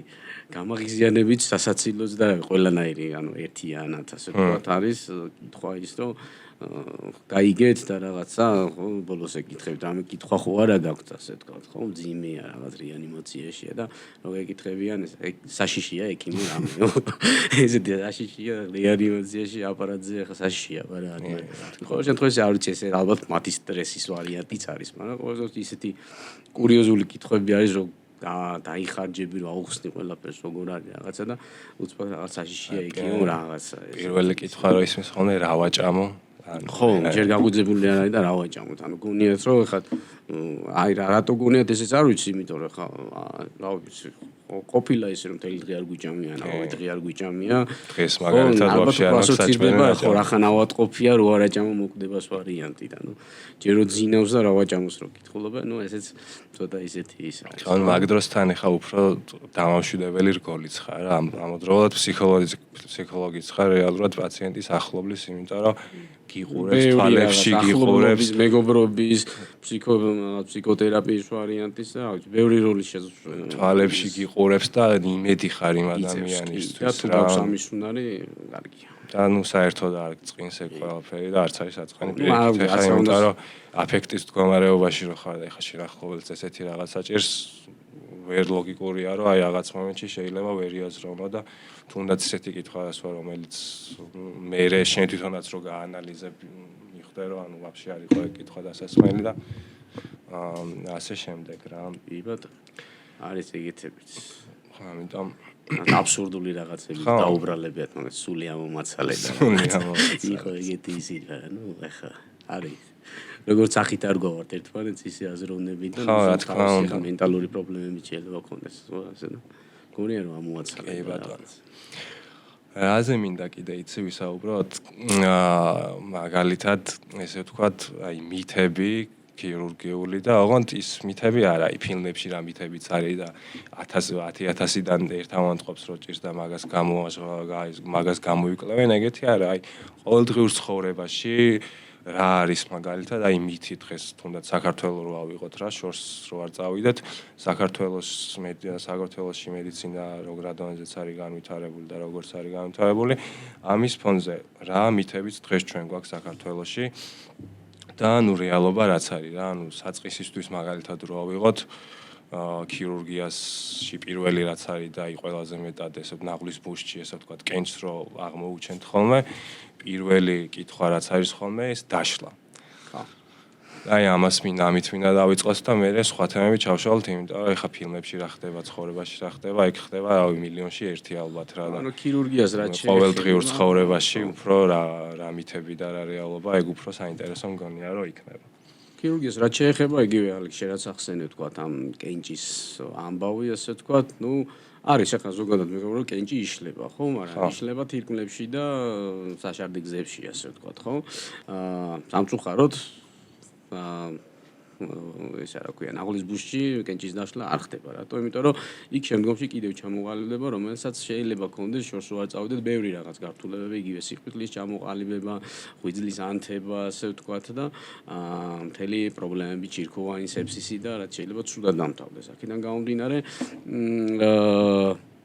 გამაღიზიანებით სასაცილოც და ყველანაირი ანუ ერთიანად ასე ვთქვათ არის კითხვა ის რომ გაიგეთ და რაღაცა ხო ბოლოს ეკითხებთ ამ კითხვა ხო არა გაქვთ ასე ვთქვათ ხო მძიმეა რაღაც რეანიმაციაშია და რო გეკითხებიან ეს საშიშია ექიმი რამე ესეთი საშიშია რეანიმაციაში აპარატზე ხა საშიშია არა არის ყოველ შემთხვევაში არ ვიცი ეს ალბათ მათი სტრესის ვარიანტიც არის მაგრამ ყოველ შემთხვევაში ისეთი კურიოზული კითხვები არის რომ დაიხარჯები რომ აუხსნი ყველაფერს როგორ არის რაღაცა და უცბად რაღაც საშიშია ექიმო რაღაცა პირველი კითხვა რო ისმის ხოლმე რა ვაჭამო ხო, ჯერ გაგვიძებული არ არის და რა ვაჭამოთ. ანუ გონიათ რომ ხა აი რატო გონიათ ესეც არ ვიცი, იმიტომ რომ ხა რა ვიცი, ყოფილა ისე რომ თელი დღე არ გვიჭამია, ნავი დღე არ გვიჭამია. დღეს მაგალითად ვაფშე არ მაქვს საჭმელი. ხო, რახან ავატყოფია, რო არ აჭამო მოკვდებას ვარიანტი და ნუ ჯერ რო ძინავს და რა ვაჭამოს რო კითხულობა, ნუ ესეც ცოტა ისეთი ის არის. ანუ მაგ დროსთან ხა უფრო დამამშვიდებელი რგოლიც ხარ რა, ამავდროულად ფსიქოლოგიც ხარ რეალურად პაციენტის ახლობლის, იმიტომ რომ გიყურებს თვალებში გიყურებს მეგობრობის ფსიქოთერაპიის ვარიანტის და რა ვიცი ბევრი როლი შეძლებს თვალებში გიყურებს და იმედი ხარ იმ ადამიანისთვის და თუ გაქვს ამის უნარი კარგია და ნუ საერთოდ არ წინს ეგ ყველაფერი და არც არის საწყენი პირიქით ხა იმიტომ რომ აფექტის მდგომარეობაში რო ხარ და ეხა შეხყოველს ესეთი რაღაც საჭირს ვერ ლოგიკურია რომ აი რაღაც მომენტში შეიძლება ვერ იაზროვნო და თუნდაც ესეთი კითხვა დასვა რომელიც მე შენ თვითონაც რო გაანალიზებ მიხვდე რომ ანუ ვაფშე არ იყო ეგ კითხვა დასასმელი და ასე შემდეგ რა კი ბატონო არის ეგეთებიც ხო ამიტომ აბსურდული რაღაცები დაუბრალებიათ, მაგრამ სული ამომაცალე და იყო ეგეთი ისიც რა, ეხა არის როგორც ახით არ გვავართ ერთმანეთს ისე აზროვნებით და ხა მენტალური პრობლემები შეიძლება გქონდეს ასე და გონია რომ ამოაცალე რაღაც რაზე მინდა კიდე იცი ვისაუბროთ მაგალითად ესე ვთქვათ აი მითები ქირურგიული და ოღონდ ის მითები არა, აი ფილმებში რა მითებიც არის და 10,000-დან ერთ ამონტყოფს რო ჭირს და მაგას გამოიკლევენ, ეგეთი არა, აი ყოველდღიურ ცხოვრებაში რა არის მაგალითად აი მითი დღეს თუნდაც საქართველოს რო ავიღოთ რა შორს რო არ წავიდეთ საქართველოში მედიცინა როგორ რადონეზეც არის განვითარებული და როგორც არის განვითარებული ამის ფონზე რა მითებიც დღეს ჩვენ გვაქვს საქართველოში და ნუ რეალობა რაც არის რა ანუ საწყისისთვის მაგალითად რო ავიღოთ ქირურგიაში პირველი რაც არის და აი ყველაზე მეტად ესე ნაღლის ბუშჩი ესე ვთქვათ კენჭს რო აღმოუჩენთ ხოლმე პირველი კითხვა რაც არის ხოლმე ეს დაშლა. ხო. აი ამით მინდა დავიწყოს და მე სხვა თემები ჩავშალოთ, იმიტომ რომ ეხა φιλმებში რა ხდება, ცხოვრებაში რა ხდება, იქ ხდება რავი მილიონში ერთი ალბათ რა და ანუ ქირურგიას რაც შეეხება ყოველდღიურ ცხოვრებაში უფრო რა მითები და რა რეალობა, ეგ უფრო საინტერესო მგონია რომ იქნება. ქირურგიას რაც შეეხება, იგივე ალექს შენ რაც ახსენე ვთქვათ ამ კენჭის ამბავი ასე ვთქვათ, ნუ არის ახლა ზოგადად მეგობრებო კენჭი იშლება, ხო, მაგრამ იშლება თირკმლებში და საშარდე გზებში ასე ვთქვათ, ხო? სამწუხაროდ ესა რა ქვია, ნაღლის ბუშჩი კენჭის დაშლა არ ხდება, რატო? იმიტომ რომ იქ შემდგომში კიდევ ჩამოყალიბდება, რომელსაც შეიძლება კონდეს შორს რო არ წავიდეთ, ბევრი რაღაც გართულებები, იგივე სიყვითლის ჩამოყალიბება, ღვიძლის ანთება, ასე ვთქვათ და მთელი პრობლემები, ჯირქოვანი სეფსისი და რაც შეიძლება ცუდად დამთავრდეს. აქედან გამომდინარე,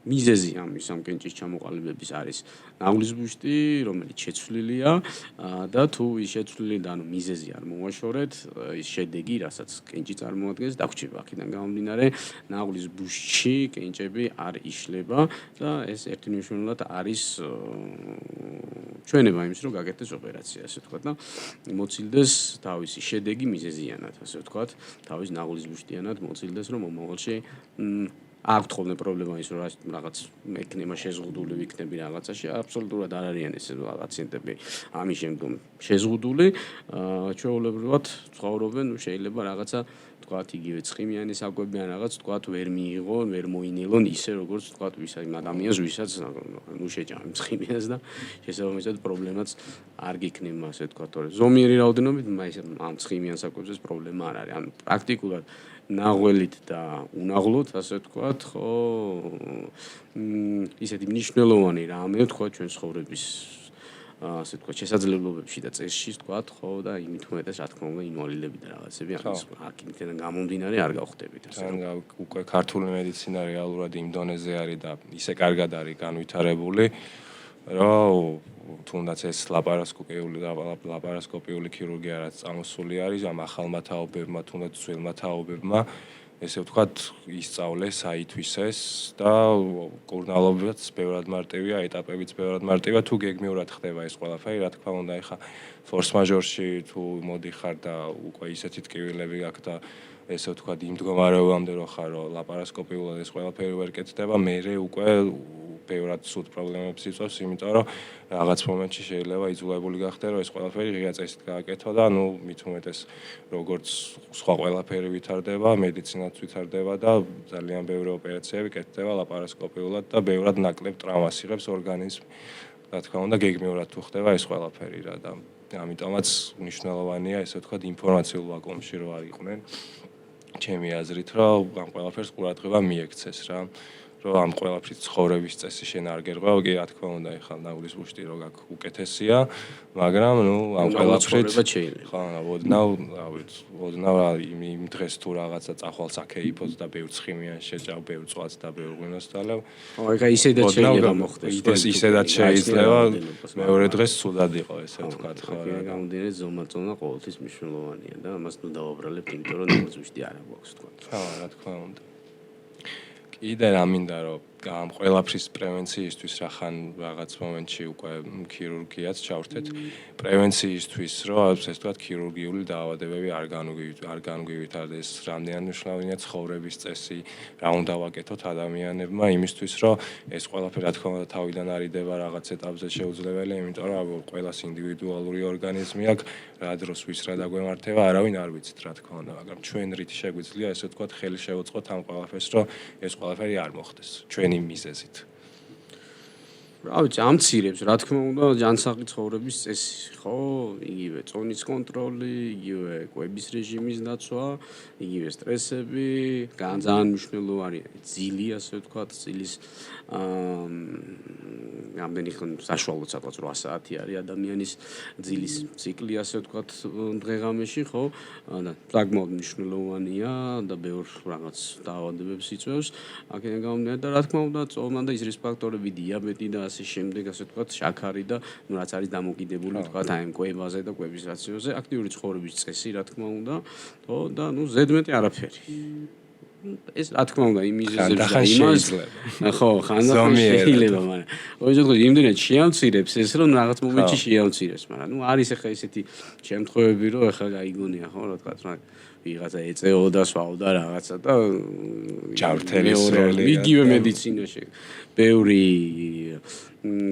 მიზეზი ამის ამ კენჭის ჩამოყალიბების არის ნაღლის ბუშტი, რომელიც შეცვლილია და თუ ის შეცვლილი და ანუ მიზეზი არ მოუაშორეთ, ის შედეგი, რასაც კენჭი წარმოადგენს, დაგვრჩება. აქედან გამომდინარე, ნაღლის ბუშტში კენჭები არ იშლება და ეს ერთმნიშვნელოვნად არის ჩვენება იმის, რომ გაკეთდეს ოპერაცია, ასე ვთქვათ და მოცილდეს თავისი შედეგი მიზეზიანად, ასე ვთქვათ, თავის ნაღლის ბუშტიანად მოცილდეს, რომ მომავალში აქვს ხოლმე პრობლემა ის რომ რაღაც მექნება შეზღუდული ვიქნები რაღაცაში აბსოლუტურად არ არიან ეს პაციენტები ამის შემდგომ შეზღუდული ჩვეულებრივად ცხოვრობენ შეიძლება რაღაცა თქვათ იგივე ცხიმიანი საკვები ან რაღაც თქვათ ვერ მიიღონ ვერ მოინელონ ისე როგორც თქვათ ვის იმ ადამიანს ვისაც ნუ შეჭამ ცხიმიანს და შესაბამისად პრობლემაც არ გიქნება ასე თქვათ თორე ზომიერი რაოდენობით ამ ცხიმიან საკვებზე პრობლემა არ არის ანუ პრაქტიკულად ნაღველით და უნაღლოთ, ასე ვთქვათ, ხო, ისეთი მნიშვნელოვანი რამე ვთქვათ ჩვენ ცხოვრების ასე ვთქვათ შესაძლებლობებში და წესში ვთქვათ, ხო და იმით უმეტეს რა თქმა უნდა ინვალიდები და რაღაცები არის აქედან გამომდინარე არ გავხდებით ასე. უკვე ქართული მედიცინა რეალურად იმ დონეზე არის და ისე კარგად არის განვითარებული, რომ თუნდაც ეს ლაპარასკოპიული ქირურგია რაც წამოსული არის ამ ახალმა თაობებმა თუნდაც ძველმა თაობებმა ესე ვთქვათ ისწავლეს აითვისეს და კურნალობაც ბევრად მარტივია ეტაპებიც ბევრად მარტივია თუ გეგმიურად ხდება ეს ყველაფერი რა თქმა უნდა ეხა ფორს მაჟორში თუ მოდიხარ და უკვე ისეთი ტკივილები გაქვს და ესე ვთქვათ იმ მდგომარეობამდე რო ხარ რომ ლაპარასკოპიულად ეს ყველაფერი ვერ კეთდება მერე უკვე ბევრად სულ პრობლემებს იწვევს, იმიტომ რომ რაღაც მომენტში შეიძლება იძულებული გახდე, რომ ეს ყველაფერი ღია წესით გააკეთო და ნუ მით უმეტეს როგორც სხვა ყველაფერი ვითარდება, მედიცინაც ვითარდება და ძალიან ბევრი ოპერაციები კეთდება ლაპარასკოპიულად და ბევრად ნაკლებ ტრავმას იღებს ორგანიზმი. რა თქმა უნდა, გეგმიურად თუ ხდება ეს ყველაფერი რა და ამიტომაც მნიშვნელოვანია ესე ვთქვათ ინფორმაციულ ვაკუუმში რო არ იყვნენ. ჩემი აზრით, რომ ამ ყველაფერს ყურადღება მიექცეს რა. რომ ამ ყველაფრის ცხოვრების წესი შენ არ გერღვევ, კი რა თქმა უნდა, ეხლა ნაღლის ბუშტი რო გაქვს უკეთესია, მაგრამ ნუ ამ ყველაფრით ხო, ოდნავ იმ დღეს თუ რაღაცა წახვალ საქეიფოს და ბევრ ცხიმიანს შეჭავ, ბევრ წვაც და ბევრ ღვინოს დალევ. ხო, ეხლა ისედაც შეიძლება მოხდეს. ისედაც შეიძლება, მეორე დღეს ცუდად იყო, ესე ვთქვათ, ხო. გამომდინარე ზომა-წონა ყოველთვის მნიშვნელოვანია და ამას ნუ დავაბრალებთ, იმიტომ რომ ნაღლის ბუშტი არ აქვს, თქვათ. ხო, რა თქმა უნდა. კიდე რა მინდა რომ ამ ყველაფრის პრევენციისთვის რახან რაღაც მომენტში უკვე ქირურგიაც ჩავერთეთ პრევენციისთვის რომ ასე ვთქვათ ქირურგიული დაავადებები არ განგვივითარდეს რამდენად მნიშვნელოვანია ცხოვრების წესი რა უნდა ვაკეთოთ ადამიანებმა იმისთვის რომ ეს ყველაფერი რა თქმა უნდა თავიდან არიდება რაღაც ეტაპზე შეუძლებელია იმიტომ რომ ყველას ინდივიდუალური ორგანიზმი აქვს რა დროს ვის რა დაგვემართება არავინ არ ვიცით რა თქმა უნდა მაგრამ ჩვენ რით შეგვიძლია ასე ვთქვათ ხელი შევუწყოთ ამ ყველაფერს რომ ეს ყველაფერი არ მოხდეს ჩვენი მიზეზით. რა ვიცი, ამცირებს, რა თქმა უნდა, ჯანსაღი ცხოვრების წესი, ხო? იგივე წონის კონტროლი, იგივე კვების რეჟიმის დაცვა, იგივე სტრესები, ძალიან მნიშვნელოვანია ძილი, ასე ვთქვათ, ძილის რამდენი საშუალოდ სადღაც 8 საათი არის ადამიანის ძილის ციკლი, ასე ვთქვათ, დღე-ღამეში, ხო? და საკმაოდ მნიშვნელოვანია და ბევრ რაღაც დაავადებებს იწვევს. აქედან გამომდინარე და რა თქმა უნდა, წონა და ის რისკ ფაქტორები, დიაბეტი და ასე შემდეგ, ასე ვთქვათ, შაქარი და რაც არის დამოკიდებული, ვთქვათ, აი ამ კვებაზე და კვების რაციონზე, აქტიური ცხოვრების წესი, რა თქმა უნდა, ხო? და ნუ ზედმეტი არაფერი. ეს რა თქმა უნდა იმიზეზებს და იმას ხო ხანდახან შეიძლება მაგრამ ოღონდ იმდენად შეამცირებს ეს რომ რაღაც მომენტში შეამცირებს მაგრამ ნუ არის ახლა ესეთი შემთხვევები რომ ახლა გაიგონია ხო რა თქვა მაგრამ ვიღაცა ეწეოდა სვავდა რაღაცა და ჯანმრთელის როლი იგივე მედიცინაში ბევრი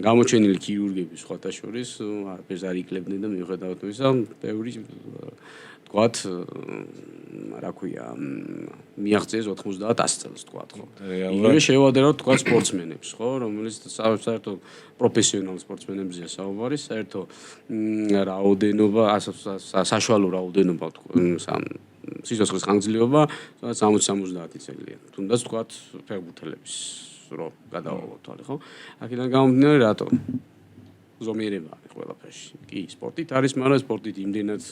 გამოჩენილი ქირურგები სხვათა შორის არაფერს არ იკლებდნენ და მიუხედავად იმისა ბევრი თქვათ რა ქვია მიაღწიეს 90-100 წელს თქვათ ხო იგივე შევადერავთ თქვათ სპორტსმენებს ხო რომელიც საერთოდ პროფესიონალ სპორტსმენებზეა საუბარი საერთო რაოდენობა საშუალო რაოდენობა სიცოცხლის ხანგრძლივობა 60-70 წელია თუნდაც თქვათ ფეხბურთელების რო გადავალოთ თვალე ხო აქედან გამომდინარე რატო ზომიერება არის ყველაფერში. კი, სპორტით არის, მაგრამ სპორტით იმდენად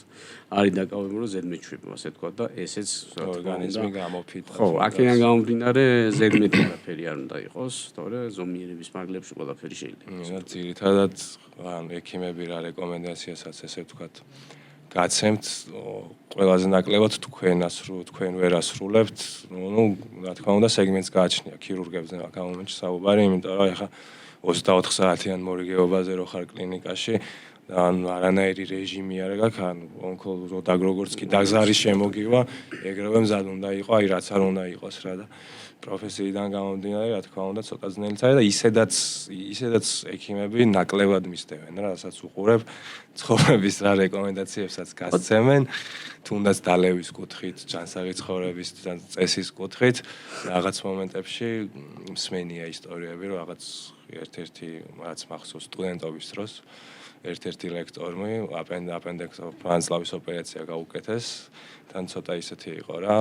არის დაკავებული, რომ ზედმეტ ასე თქვა და ესეც ორგანიზმი გამოფიტა. ხო, აქედან გამომდინარე ზედმეტი არაფერი არ უნდა იყოს, თორე ზომიერების მაგლებში ყველაფერი შეიძლება. ძირითადად ან ექიმები რა რეკომენდაციასაც ესე ვთქვათ გაცემთ ყველაზე ნაკლებად თქვენ ვერ ასრულებთ, ну, რა თქმა უნდა, სეგმენტს გააჩნია ქირურგებზე აქ ამ მომენტში საუბარი, იმიტომ რომ ეხა 24 საათიან მორიგეობაზე რო ხარ კლინიკაში ან არანაირი რეჟიმი არ გაქვს ან ონკოლოგ როგორც კი დაგზარის შემოგივა ეგრევე მზად უნდა იყო აი რაც არ უნდა იყოს რა და პროფესიიდან გამომდინარე რა თქმა უნდა ცოტა ძნელიც არის და ისედაც ექიმები ნაკლებად მისდევენ რა რასაც უყურებ ცხოვრების რა რეკომენდაციებსაც გასცემენ თუნდაც დალევის კუთხით ჯანსაღი ცხოვრების წესის კუთხით რაღაც მომენტებში მსმენია ისტორიები რომ რაღაც ერთ-ერთი რაც მახსოვს სტუდენტობის დროს ერთ-ერთი ლექტორმი აპენდექსოფანსლავის ოპერაცია გაუკეთეს თან ცოტა ისეთი იყო რა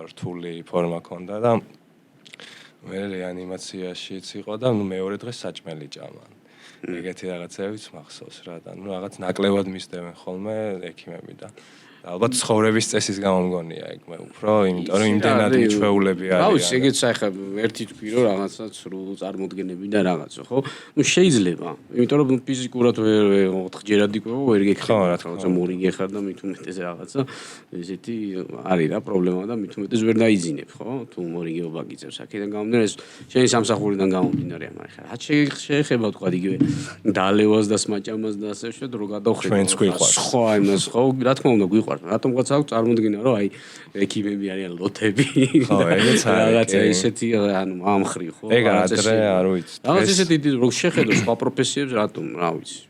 რთული ფორმა ჰქონდა და მე რეანიმაციაშიც იყო და მეორე დღეს საჭმელი ჭამა ეგეთი რაღაცებიც მახსოვს რა და რაღაც ნაკლებად მისდევენ ხოლმე ექიმები და ალბათ ცხოვრების წესის გამო მგონია ეგ მე უფრო იმიტომ რომ იმდენად მიჩვეულები არის. რა ვიცი, ეგეც ახლა ერთი თქვი რომ რაღაცა სრულ წარმოდგენები და რაღაცა, ხო? ნუ შეიძლება, იმიტომ რომ ფიზიკურად ვერ 4ჯერად იკვება, ვერ გეკხება, რაღაცა მორიგე ხარ და მით უმეტეს რაღაცა ესეთი არის რა პრობლემა და მით უმეტეს ვერ დაიძინებ, ხო? თუ მორიგეობა გიწევს, აქედან გამომდინარე შენი სამსახურიდან გამომდინარე, მაგრამ ახლა რაც შეეხება თქვა იგივე დალევას და სმაჭამას და ასე შედ რო გადავხედო. ჩვენც გვიყვარს. ხო, იმას ხო, რა თქმა უნდა გვიყვარს. რატომღაც აქვს წარმოდგენა რომ აი ექიმები არიან ლოთები ხო ეგეც არის რაღაცა ისეთი ანუ ამხრი ხო ეგ ადრე არ ვიცი რაღაც ისეთი რო შეხედო სხვა პროფესიებს რატომ რა ვიცი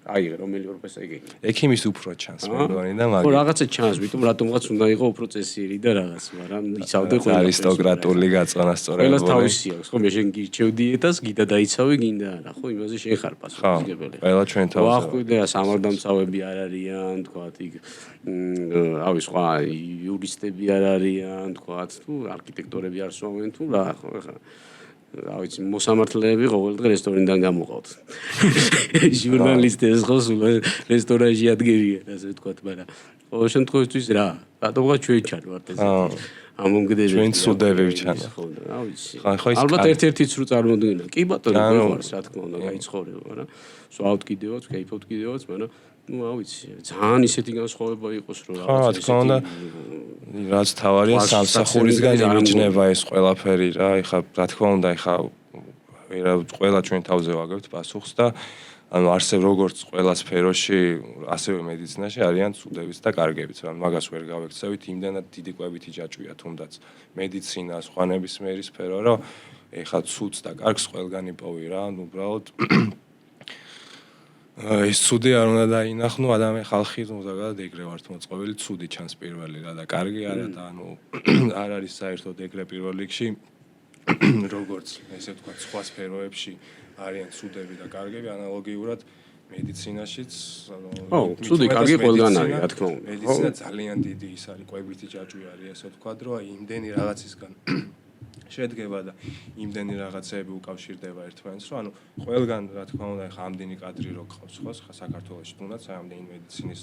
აი რომელი პროფესია იგი ექიმის უფრო ჩანს მე მგონი და მაგ ხო რაღაცა ჩანს ვიტომ რატომღაც უნდა იყო უფრო წესიერი და რაღაც მაგრამ იცავდა ყველა არისტოკრატული გაწონასწორებული ყველას თავისი აქვს ხო მე შენ გირჩევ დიეტას გიდა დაიცავე გინდა არა ხო იმაზე შენ ხარ პასუხისმგებელი ყველა ჩვენ თავზე ვახვიდე სამართალდამცავები არ არიან თქვათ იქ რავი სხვა იურისტები არ არიან თქვათ თუ არქიტექტორები არ სვამენ თუ რა ხო ხა რა ვიცი მოსამართლეები ყოველდღე რესტორნიდან გამოყავთ ჟურნალისტებს ხო სულ რესტორანში ადგერიან ასე ვთქვათ მაგრამ ყოველ შემთხვევაში რა რატომღაც ჩვენ ჩარვართ ეს ამ მომგდები ჩვენ სუდები ვჩანა ხო რა ვიცი ალბათ ერთ-ერთი ცრუ წარმოდგენა კი ბატონო გვიყვარს რა თქმა უნდა გაიცხოვრება მაგრამ სვავთ კიდევაც კაიფობთ კიდევაც მაგრამ ну, а ვიცი, ძალიან ისეთი განსხვავება იყოს, რომ რა თქმა უნდა, რაც თავარია სამსახურისგან იმიჯნება ეს ყველაფერი რა, ეხლა რა თქმა უნდა, ეხლა ყველა ჩვენ თავზე ვაგებთ პასუხს და ანუ როგორც ყველა სფეროში, ასევე მედიცინაში არიან ცუდებიც და კარგებიც. ანუ მაგას ვერ გავექცევით, იმდანად დიდი კვებითი ჯაჭვია თუნდაც მედიცინა, სხვა ნებისმიერი სფერო, რომ ეხლა ცუდს და კარგს ყველგან იპოვი რა, ანუ უბრალოდ ეს ცუდი არ უნდა დაინახნო, ხალხი ზოგადად ეგრე ვართ მოწყობილი, ცუდი ჩანს პირველი რა და კარგი არა და ანუ არ არის საერთოდ ეგრე პირველ რიგში როგორც ესე ვთქვათ სხვა სფეროებში არიან ცუდები და კარგები ანალოგიურად მედიცინაშიც ანუ ცუდი კარგი ყველგან არის რა თქმა უნდა მედიცინა ძალიან დიდი ის არის კვებითი ჯაჭვი არის ესე ვთქვათ რომ აი იმდენი რაღაცისგან შედგება და იმდენი რაღაცეები უკავშირდება ერთმანეთს რომ ანუ ყველგან რა თქმა უნდა ხა ამდენი კადრი რო გყავს ხო საქართველოში თუნდაც აი ამდენი მედიცინის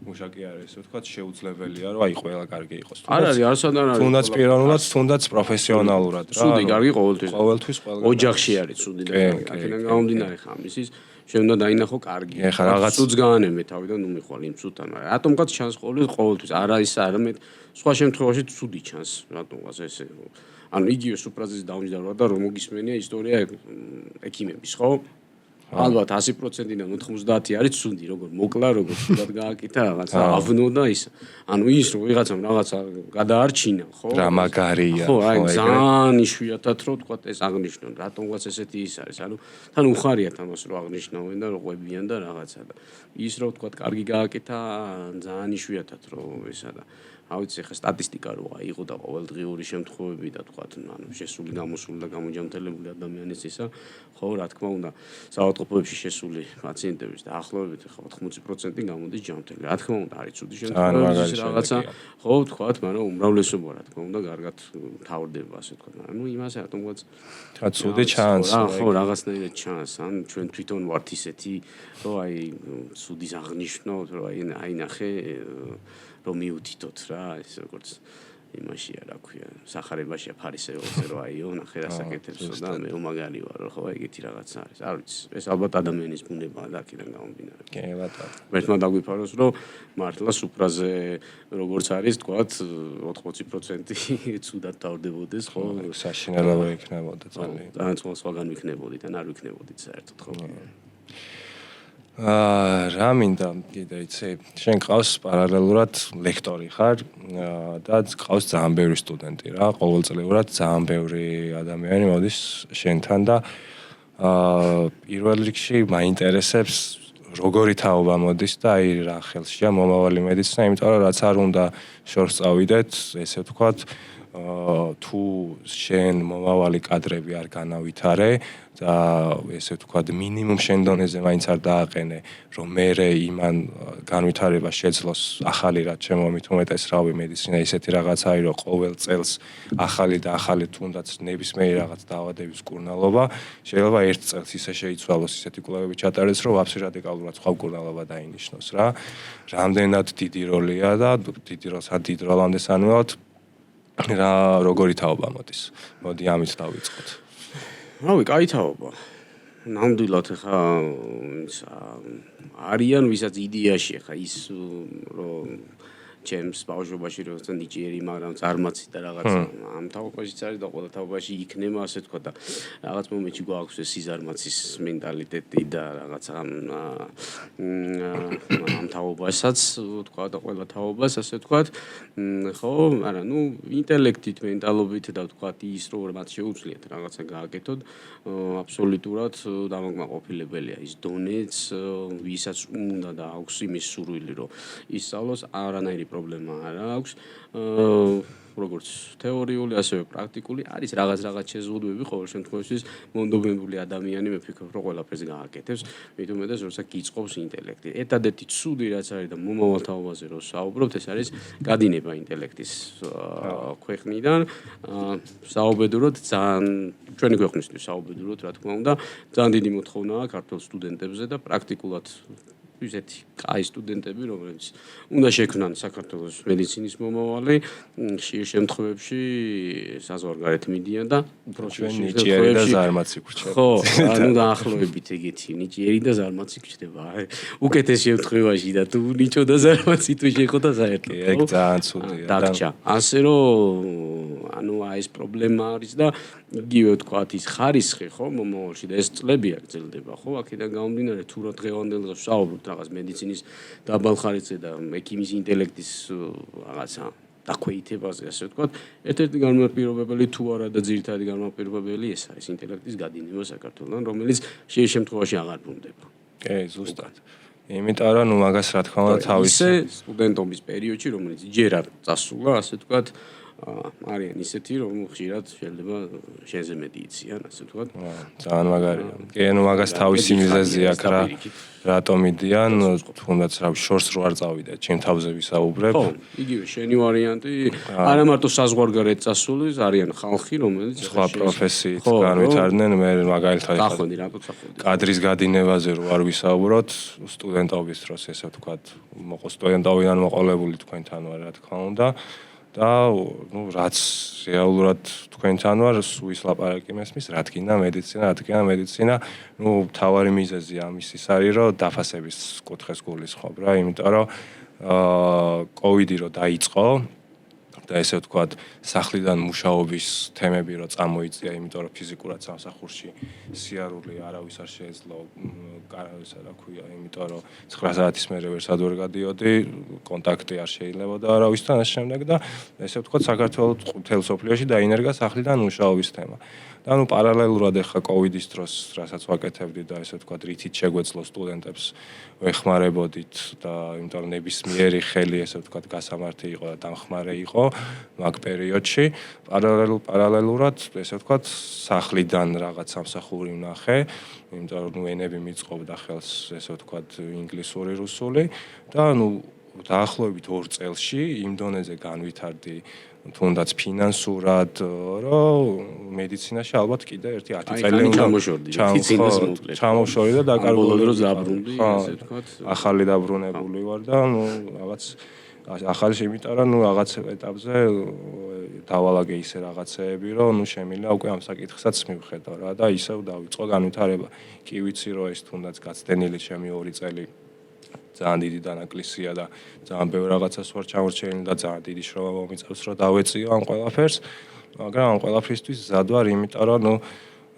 მუშაკი არის ესე ვთქვათ შეუძლებელია რომ აი ყველა კარგი იყოს არ არის არასად არ არის თუნდაც პიროვნულად თუნდაც პროფესიონალურად რა ცუდი კარგი ყოველთვის ყველგან ოჯახში არის ცუდი და აქედან გამომდინარე ხამისის შენ უნდა დაინახო კარგი ეხლა რაღაც ცუდს გაანემე თავიდან უმიხვალ იმ ცუდთან მაგრამ რატომღაც ჩანს ყოველთვის არა ის არამედ სხვა შემთხვევაში ცუდი ჩანს რატომღაც ესე ანუ იგივე სუპრაზის დაუნჯდარვა და რომ მოგისმენია ისტორია ექიმების ხო ალბათ 100%-დან 90 არის ცუდი როგორ მოკლა როგორ ცუდად გააკეთა რაღაცა ავნო და ის ანუ ის რომ ვიღაცამ რაღაცა გადაარჩინა ხო რა მაგარია ხო აი ძალიან იშვიათად რომ თქვა ეს აღნიშნონ რატომღაც ესეთი ის არის ანუ თან უხარიათ ამას რომ აღნიშნავენ და რომ ყვებიან და რაღაცა და ის რომ თქვა კარგი გააკეთა ძალიან იშვიათად რომ ესა და ავიცი ხა სტატისტიკა როა იყო და ყოველდღიური შემთხვევები და თქვა ანუ შესული გამოსული და გამოჯანმრთელებული ადამიანის ისა ხო რა თქმა უნდა საავადმყოფოებში შესული პაციენტების დაახლოებით ხა 80% გამოდის ჯანმრთელი რა თქმა უნდა არის ცუდი შემთხვევები რაღაცა ხო თქვა მაგრამ უმრავლესობა რა თქმა უნდა კარგად თავდება ასე თქვა ანუ იმას რატომღაც ცუდი ჩანს ხო რაღაცნაირად ჩანს ან ჩვენ თვითონ ვართ ისეთი რომ აი ცუდის აღნიშნოთ რომ აი ნახე რომ მიუთითოთ რა ეს როგორც იმაშია რა ქვია სახარებაშია ფარისეულზე რომ აიო ნახე რა საკეთებსო და მე მაგარი ვარ ხო ეგეთი რაღაც არის არ ვიცი ეს ალბათ ადამიანის ბუნებაა და აქედან გამომდინარე კი ბატონო მერტმა დაგვიფაროს რომ მართლა სუპრაზე როგორც არის თქვათ 80% ცუდად თავდებოდეს ხო საშინელება იქნებოდა ძალიან სხვაგან ვიქნებოდით ან არ ვიქნებოდით საერთოდ ხო რა მინდა კიდე იცი შენ ყავს პარალელურად ლექტორი ხარ და ყავს ძალიან ბევრი სტუდენტი რა ყოველწლიურად ძალიან ბევრი ადამიანი მოდის შენთან და პირველ რიგში მაინტერესებს როგორი თაობა მოდის და აი რა ხელშია მომავალი მედიცინა იმიტომ რომ რაც არ უნდა შორს წავიდეთ ესე ვთქვათ თუ შენ მომავალი კადრები არ განავითარე და ესე ვთქვათ მინიმუმ შენ დონეზე მაინც არ დააყენე რომ მერე იმან განვითარება შეძლოს ახალი რაც შემომით უმეტესრავი მედიცინა ისეთი რაღაცა არის რომ ყოველ წელს ახალი და ახალი თუნდაც ნებისმიერი რაღაც დაავადების კურნალობა შეიძლება ერთ წელს ისე შეიცვალოს ისეთი კვლევები ჩატარდეს რომ ვაფშე რადიკალურად სხვა კურნალობა დაინიშნოს რა რამდენად დიდი როლია და დიდი როლამდე სანუელად რა როგორი თაობა მოდის მოდი ამით დავიწყოთ რავი, კაი თაობა. ნამდვილად ხა არიან ვისაც იდეაში ხა ის რომ ჩემს ბავშვობაში როცა ნიჭიერი მაგრამ წარმაცი და რაღაც ამ თაობაშიც არის და ყველა თაობაში იქნება ასე თქვა და რაღაც მომენტში გვაქვს ეს სიზარმაცის მენტალიტეტი და რაღაც ამ თაობასაც თქვა და ყველა თაობას ასე თქვა ხო არა ნუ ინტელექტით მენტალობით და თქვა ის რომ მათ შეუძლიათ რაღაცა გააკეთოთ აბსოლუტურად დამაკმაყოფილებელია ის დონეც ვისაც უნდა და აქვს იმის სურვილი რომ ისწავლოს არანაირი პრობლემა არ აქვს როგორც თეორიული ასევე პრაქტიკული არის რაღაც შეზღუდვები ყოველ შემთხვევაში მონდომებული ადამიანი მე ვფიქრობ რომ ყველაფერს გააკეთებს მით უმეტეს როცა გიწყობს ინტელექტი ერთადერთი ცუდი რაც არის და მომავალ თაობაზე რო საუბრობთ ეს არის გადინება ინტელექტის ქვეყნიდან საუბედუროდ ძალიან ჩვენი ქვეყნისთვის საუბედუროდ რა თქმა უნდა ძალიან დიდი მოთხოვნაა ქართულ სტუდენტებზე და პრაქტიკულად ისეთი კაი სტუდენტები, რომლებიც უნდა შექმნან საქართველოს მედიცინის მომავალი, ხშირ შემთხვევებში საზღვარგარეთ მიდიან და უფრო ნიჭიერი და ზარმაცი გრჩება. ხო, ანუ დაახლოებით ეგეთი ნიჭიერი და ზარმაცი გრჩება. უკეთეს შემთხვევაში და თუ ნიჭო და ზარმაცი თუ შეხოთა საერთოდ. ეგ ძალიან ცუდია. დაგჭა. ასე რომ ანუ ეს პრობლემა არის და იგივე ვთქვათ ის ხარისხი ხო მომავალში და ეს წლები აგრძელდება ხო აქედან გამომდინარე თუ რა დღევანდელ დღეს ვსაუბრობთ რაღაც მედიცინის დაბალ ხარისხზე და ექიმის ინტელექტის რაღაცა დაქვეითებაზე ასე ვთქვათ ერთ-ერთი განმაპირობებელი თუ არა და ძირითადი განმაპირობებელი ეს არის ინტელექტის გადინება საქართველოსთან რომელიც შეიძლება შემთხვევაში აღარ ბრუნდება. კი, ზუსტად. იმიტომ რომ მაგას რა თქმა უნდა თავისი სტუდენტობის პერიოდში რომელიც ჯერად წასულა ასე ვთქვათ არიან ისეთი რომ ხშირად შეიძლება შენზე მეტი იციან ასე ვთქვათ. ძალიან მაგარია. კი, ანუ მაგას თავისი მიზეზი აქვს რა რატომ მიდიან, თუნდაც რა შორს რო არ წავიდე, ჩემ თავზე ვისაუბრებ. ხო, იგივე შენი ვარიანტი არა მარტო საზღვარგარეთ წასული, არიან ხალხი რომელიც სხვა პროფესიით განვითარდნენ, მე მაგალითად დახვედი რატო წახვედი. კადრის გადინებაზე რო არ ვისაუბროთ, სტუდენტობის დროს ესე ვთქვათ, სტუდენტობიდან მოყოლებული თქვენთან ვარ რა თქმა უნდა. და ნუ რაც რეალურად თქვენთან ვარ სუის ლაპარაკი მესმის რა თქინა მედიცინა ნუ თავარი მიზეზი ამის ის არის რომ დაფასების კუთხეს გულისხმობ რა იმიტომ რომ კოვიდი რო დაიწყო და ესე ვთქვათ სახლიდან მუშაობის თემები რო წამოიწია იმიტომ რომ ფიზიკურად სამსახურში სიარული არავის არ შეეძლო კარავისა რა ქვია იმიტომ რომ 9 საათის მერე ვერსად ვერ გადიოდი კონტაქტი არ შეიძლებოდა არავისთან ამ შემდეგ და ესე ვთქვათ საქართველოს მთელ სოფლიოში დაინერგა სახლიდან მუშაობის თემა და ანუ პარალელურად ახლა კოვიდის დროს რასაც ვაკეთებდი და ესე ვთქვათ რითიც შეგვეძლო სტუდენტებს ვეხმარებოდით და იმიტომ რომ ნებისმიერი ხელი ესე ვთქვათ გასამართი იყო და დამხმარე იყო მაგ პერიოდში პარალელურად ესე ვთქვათ სახლიდან რაღაც სამსახური ვნახე იმიტომ რომ ენები მიწყობდა ხელს ესე ვთქვათ ინგლისური რუსული და ანუ დაახლოებით 2 წელში იმ დონეზე განვითარდი თუნდაც ფინანსურად რომ მედიცინაში ალბათ კიდე ერთი 10 წელი უნდა ჩამოშორი და დაკარგული რო დაბრუნდი ასე ვთქვათ ახალი დაბრუნებული ვარ და ნუ რაღაც ახალი იმიტომ რომ ნუ რაღაც ეტაპზე დავალაგე ისე რაღაცეები რომ ნუ შემიძლია უკვე ამ საკითხსაც მივხედო რა და ისევ დავიწყო განვითარება კი ვიცი რომ ეს თუნდაც გაცდენილი ჩემი 2 წელი ძალიან დიდი დანაკლისია და ძალიან ბევრ რაღაცას ვარ ჩამორჩენილი და ძალიან დიდი შრომა მომიწევს რომ დავეწიო ამ ყველაფერს მაგრამ ამ ყველაფრისთვის მზად ვარ იმიტომ რომ ნუ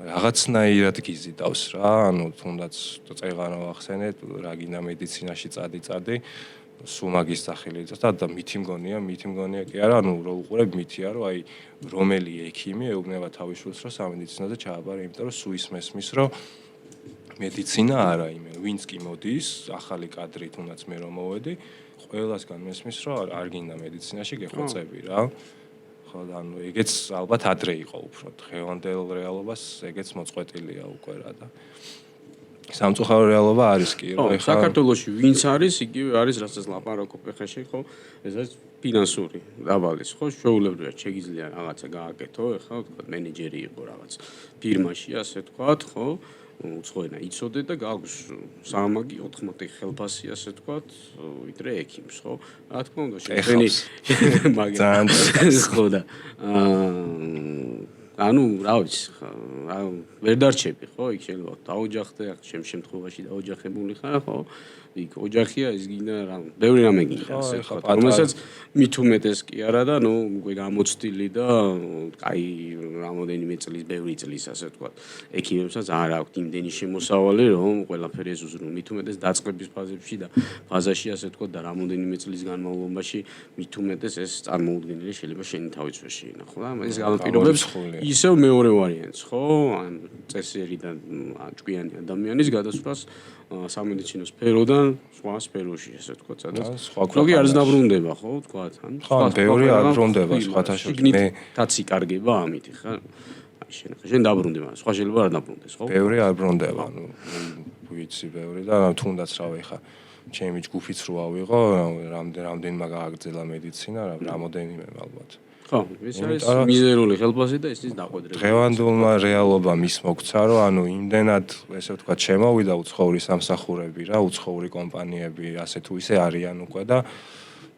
რაღაცნაირად გიზიდავს რა ანუ თუნდაც წეღარო ახსენეთ რა გინდა მედიცინაში წადი სულ მაგის სახელი და მითი მგონია კი არა ანუ რო უყურებ მითია რომ აი რომელი ექიმი ეუბნება თავის შვილს რომ სამედიცინოზე ჩააბარა იმიტომ რომ სულ ის მესმის რომ მედიცინა არა იმენ ვინც კი მოდის ახალი კადრი თუნდაც მე რომ მოვედი ყველასგან მესმის რომ არ გინდა მედიცინაში გეხვეწები რა ხო ანუ ეგეც ალბათ ადრე იყო უფრო დღევანდელ რეალობას ეგეც მოწყვეტილია უკვე რა და სამწუხარო რეალობა არის კი რა ეხლა საქართველოში ვინც არის იგივე არის რასაც ლაპარაკობ ეხლა ხო ეს არის ფინანსური დაბალის ხო შეუულებრივად შეგიძლია რაღაცა გააკეთო ეხლა ვთქვათ მენეჯერი იყო რაღაც ფირმაში ასე ვთქვათ ხო უცხოენა იცოდე და გაქვს სამაგი 80 ხელფასი ასე ვთქვათ ვიდრე ექიმს ხო რა თქმა უნდა შეგენი მაგრამ ხო და ანუ რა ვიცი ვერ დარჩები ხო იქ შეიძლება დაოჯახდე აქ შემთხვევაში დაოჯახებული ხარ ხო იქ ოჯახია ის გინდა რა ბევრი რამე გინდა ასე ვთქვათ რომელსაც მით უმეტეს კი არა და ნუ უკვე გამოცდილი და კაი რამოდენიმე წლის ბევრი წლის ასე ვთქვათ ექიმებსაც არ აქვს იმდენი შემოსავალი რომ ყველაფერი ეზუზრო მით უმეტეს დაწყების ფაზებში და ფაზაში ასე ვთქვათ და რამოდენიმე წლის განმავლობაში მით უმეტეს ეს წარმოუდგენელი შეიძლება შენი თავის ვერ შეინახო და ეს განაპირობებს ისევ მეორე ვარიანტს ხო ან წესიერი და ჭკვიანი ადამიანის გადასვლას სამედიცინო სფეროდან სხვა სფეროში ესე ვთქვათ სადაც ზოგი არც დაბრუნდება ხო ვთქვათ ან ხო ბევრი არ ბრუნდება სხვათა შორის მე თაც იკარგება ამით ხა აი შენ დაბრუნდება სხვა შეიძლება არ დაბრუნდეს ხო ბევრი არ ბრუნდება ანუ ვიცი ბევრი და თუნდაც რავი ხა ჩემი ჯგუფიც რო ავიღო, რამდენმა გააგრძელა მედიცინა, რამოდენიმე ალბათ. ხო, ეს არის მიზერული ხელფასი და ისიც დაყვედრება. დღევანდელმა რეალობამ ის მოგცა, რომ ანუ იმდენად, ესე ვთქვათ, შემოვიდა უცხოური სამსახურები რა, უცხოური კომპანიები, ასე თუ ისე არიან უკვე და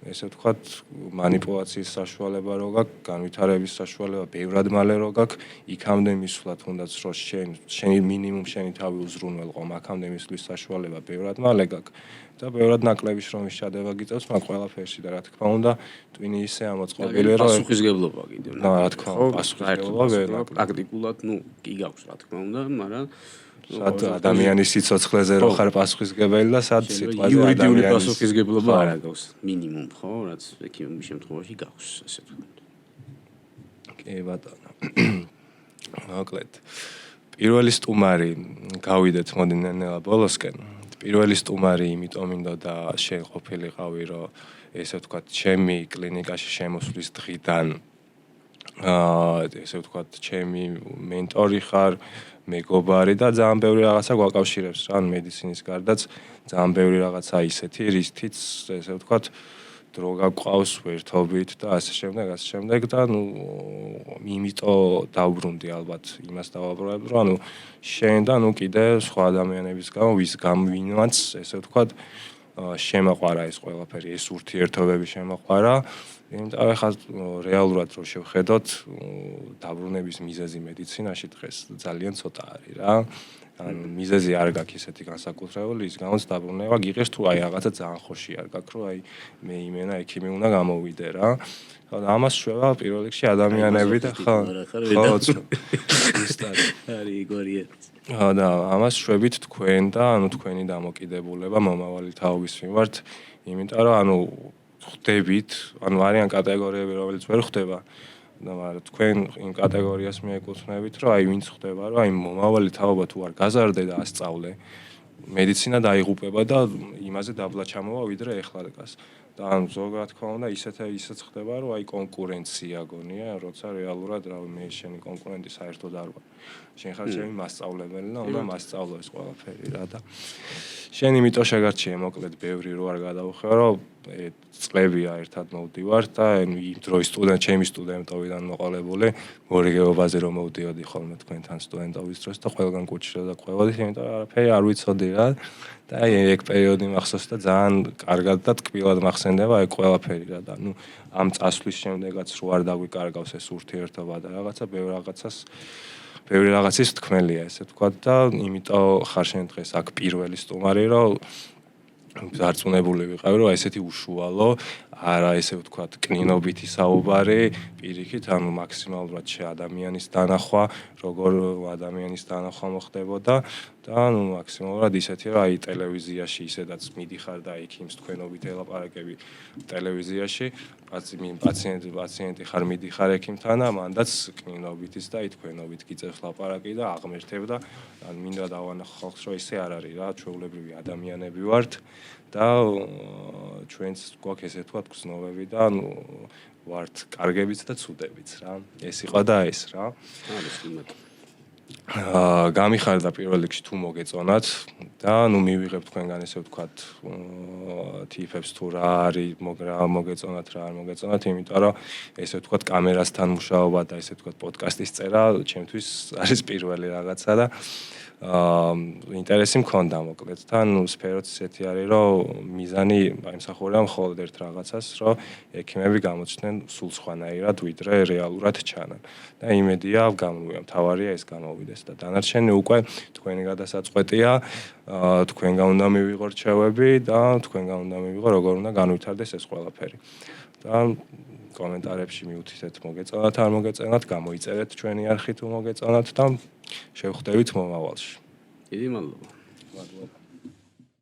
ესე ვთქვათ, манипуляციის საშუალება რო გაქვს, განვითარების საშუალება ბევრად მალე რო გაქვს, იქამდე მისვლა თუნდაც რომ შენი მინიმუმ შენი თავი უზრუნველყო, აქამდე მისვლის საშუალება ბევრად მალე გაქვს და ბევრად ნაკლები შრომის ჩადება გიწევს მაგ ყველაფერში და რა თქმა უნდა, twin ისე ამოწყობილი რომ პასუხისგებლობა კიდევ. რა თქმა უნდა, პასუხისგებლობა პრაქტიკულად, კი გაქვს რა თქმა უნდა, მაგრამ სად ადამიანის სიცოცხლეზე რო ხარ პასუხისგებელი და სად სიტყვაზე იურიდიული პასუხისგებლობა არ აქვს მინიმუმ ხო რაც ექიმების შემთხვევაში გაქვს ასე ვთქვათ. კი ბატონო. მოკლედ პირველი სტუმარი გავიდეთ მოდი ნელა ბოლოსკენ. პირველი სტუმარი იმიტომ მინდოდა შენ ყოფილიყავი რომ ესე ვთქვათ ჩემი კლინიკაში შემოსვლის დღიდან ესე ვთქვათ ჩემი მენტორი ხარ მეგობარი და ძალიან ბევრი რაღაცა გვაკავშირებს რა მედიცინის გარდაც ძალიან ბევრი რაღაცა ისეთი რითიც ესე ვთქვათ დრო გაგვყავს ვერთობით და ასე შემდეგ და ნუ იმიტომ დავბრუნდი ალბათ იმას დავაბრუნებ რომ ანუ შენ და ნუ კიდე სხვა ადამიანების გამო ვის გამვინაც ესე ვთქვათ შემაყვარა ეს ყველაფერი ეს ურთიერთობები შემაყვარა იმიტომ ახლა რეალურად რო შევხედოთ დაბრუნების მიზეზი მედიცინაში დღეს ძალიან ცოტა არის რა ანუ მიზეზი არ გაქვს ისეთი განსაკუთრებული ის გამოც დაბრუნება გიღებს თუ აი რაღაცა ძალიან ხოში არ გაქვს რომ აი მე იმენა ექიმი უნდა გამოვიდე რა ამას შვება პირველ რიგში ადამიანები და ხო არის იგორია და ამას შვებით თქვენ და ანუ თქვენი დამოკიდებულება მომავალი თაობის მიმართ იმიტომ რომ ანუ ხვდებით ანუ არიან კატეგორიები რომელიც ვერ ხვდება და მაგრამ თქვენ იმ კატეგორიას მიეკუთვნებით რომ აი ვინც ხვდება რომ აი მომავალი თაობა თუ არ გაზარდე და ასწავლე მედიცინა დაიღუპება და იმაზე დაბლა ჩამოვა ვიდრე ეხლა დგას და ან ზოგადად თქმა უნდა ისეც ხდება რომ აი კონკურენცია გონია როცა რეალურად რა მე შენი კონკურენტი საერთოდ არ ვარ შენ ხარ ჩემი მასწავლებელი და უნდა მასწავლო ეს ყველაფერი რა და შენ იმიტომ შეგარჩიე მოკლედ ბევრი რო არ გადავხევრო წლებია ერთად მოვდივარ და იმ დროის ჩემი სტუდენტობიდან მოყოლებული მორიგეობაზე რომ მოვდიოდი ხოლმე თქვენთან სტუდენტობის დროს და ყველგან კუჩში და ყვევოდი იმიტომ რომ არაფერი არ ვიცოდი რა და აი ეგ პერიოდი მახსოვს და ძალიან კარგად და ტკბილად მახსენდება აი ყველაფერი რა და ნუ ამ წასვლის შემდეგაც რო არ დაგვიკარგავს ეს ურთიერთობა და რაღაცა ბევრი რაღაცის თქმელია ესე ვთქვათ და იმიტომ ხარ შენ დღეს აქ პირველი სტუმარი რომ დარწმუნებული ვიყავი რომ ესეთი უშუალო არა ესე ვთქვათ კნინობითი საუბარი პირიქით ანუ მაქსიმალურად ადამიანის დანახვა როგორ ადამიანის დანახვა მოხდებოდა და ანუ მაქსიმალურად ისეთი რომ აი ტელევიზიაში ისედაც მიდიხარ და იქ იმ თქვენობით ელაპარაკები ტელევიზიაში პაციენტი ხარ მიდიხარ ექიმთან და მანდაც კნინობითის და თქვენობით გიწევს ლაპარაკი და აღმერთებ და ან მინდა დავანახო ხალხს რომ ესე არ არის რა ჩვეულებრივი ადამიანები ვართ და ჩვენც გვაქვს ესე თქვა გზნობები და ანუ ვართ კარგებიც და ცუდებიც რა ეს იყო და ეს რა არის იმათ გამიხარდა პირველ რიგში თუ მოგეწონათ და ნუ მივიღებ თქვენგან ესე ვთქვათ ტიპებს თუ რა არის მოგეწონათ რა არ მოგეწონათ იმიტომ რომ ესე ვთქვათ კამერასთან მუშაობა და ესე ვთქვათ პოდკასტის წერა ჩემთვის არის პირველი რაღაცა და ინტერესი მქონდა მოკლედ თან სფეროც ისეთი არის რომ მიზანი აიმსახურება მხოლოდ ერთ რაღაცას რომ ექიმები გამოჩნდნენ სულ სხვანაირად ვიდრე რეალურად ჩანან და იმედია გამოვიდა მთავარია ეს გამოვიდეს და დანარჩენი უკვე თქვენი გადასაწყვეტია თქვენგან უნდა მივიღო რჩევები და თქვენგან უნდა მივიღო როგორ უნდა განვითარდეს ეს ყველაფერი და კომენტარებში მიუთითეთ მოგეწონათ არ მოგეწონათ გამოიწერეთ ჩვენი არხი თუ მოგეწონათ და შევხვდებით მომავალში. დიდი მადლობა. მადლობა.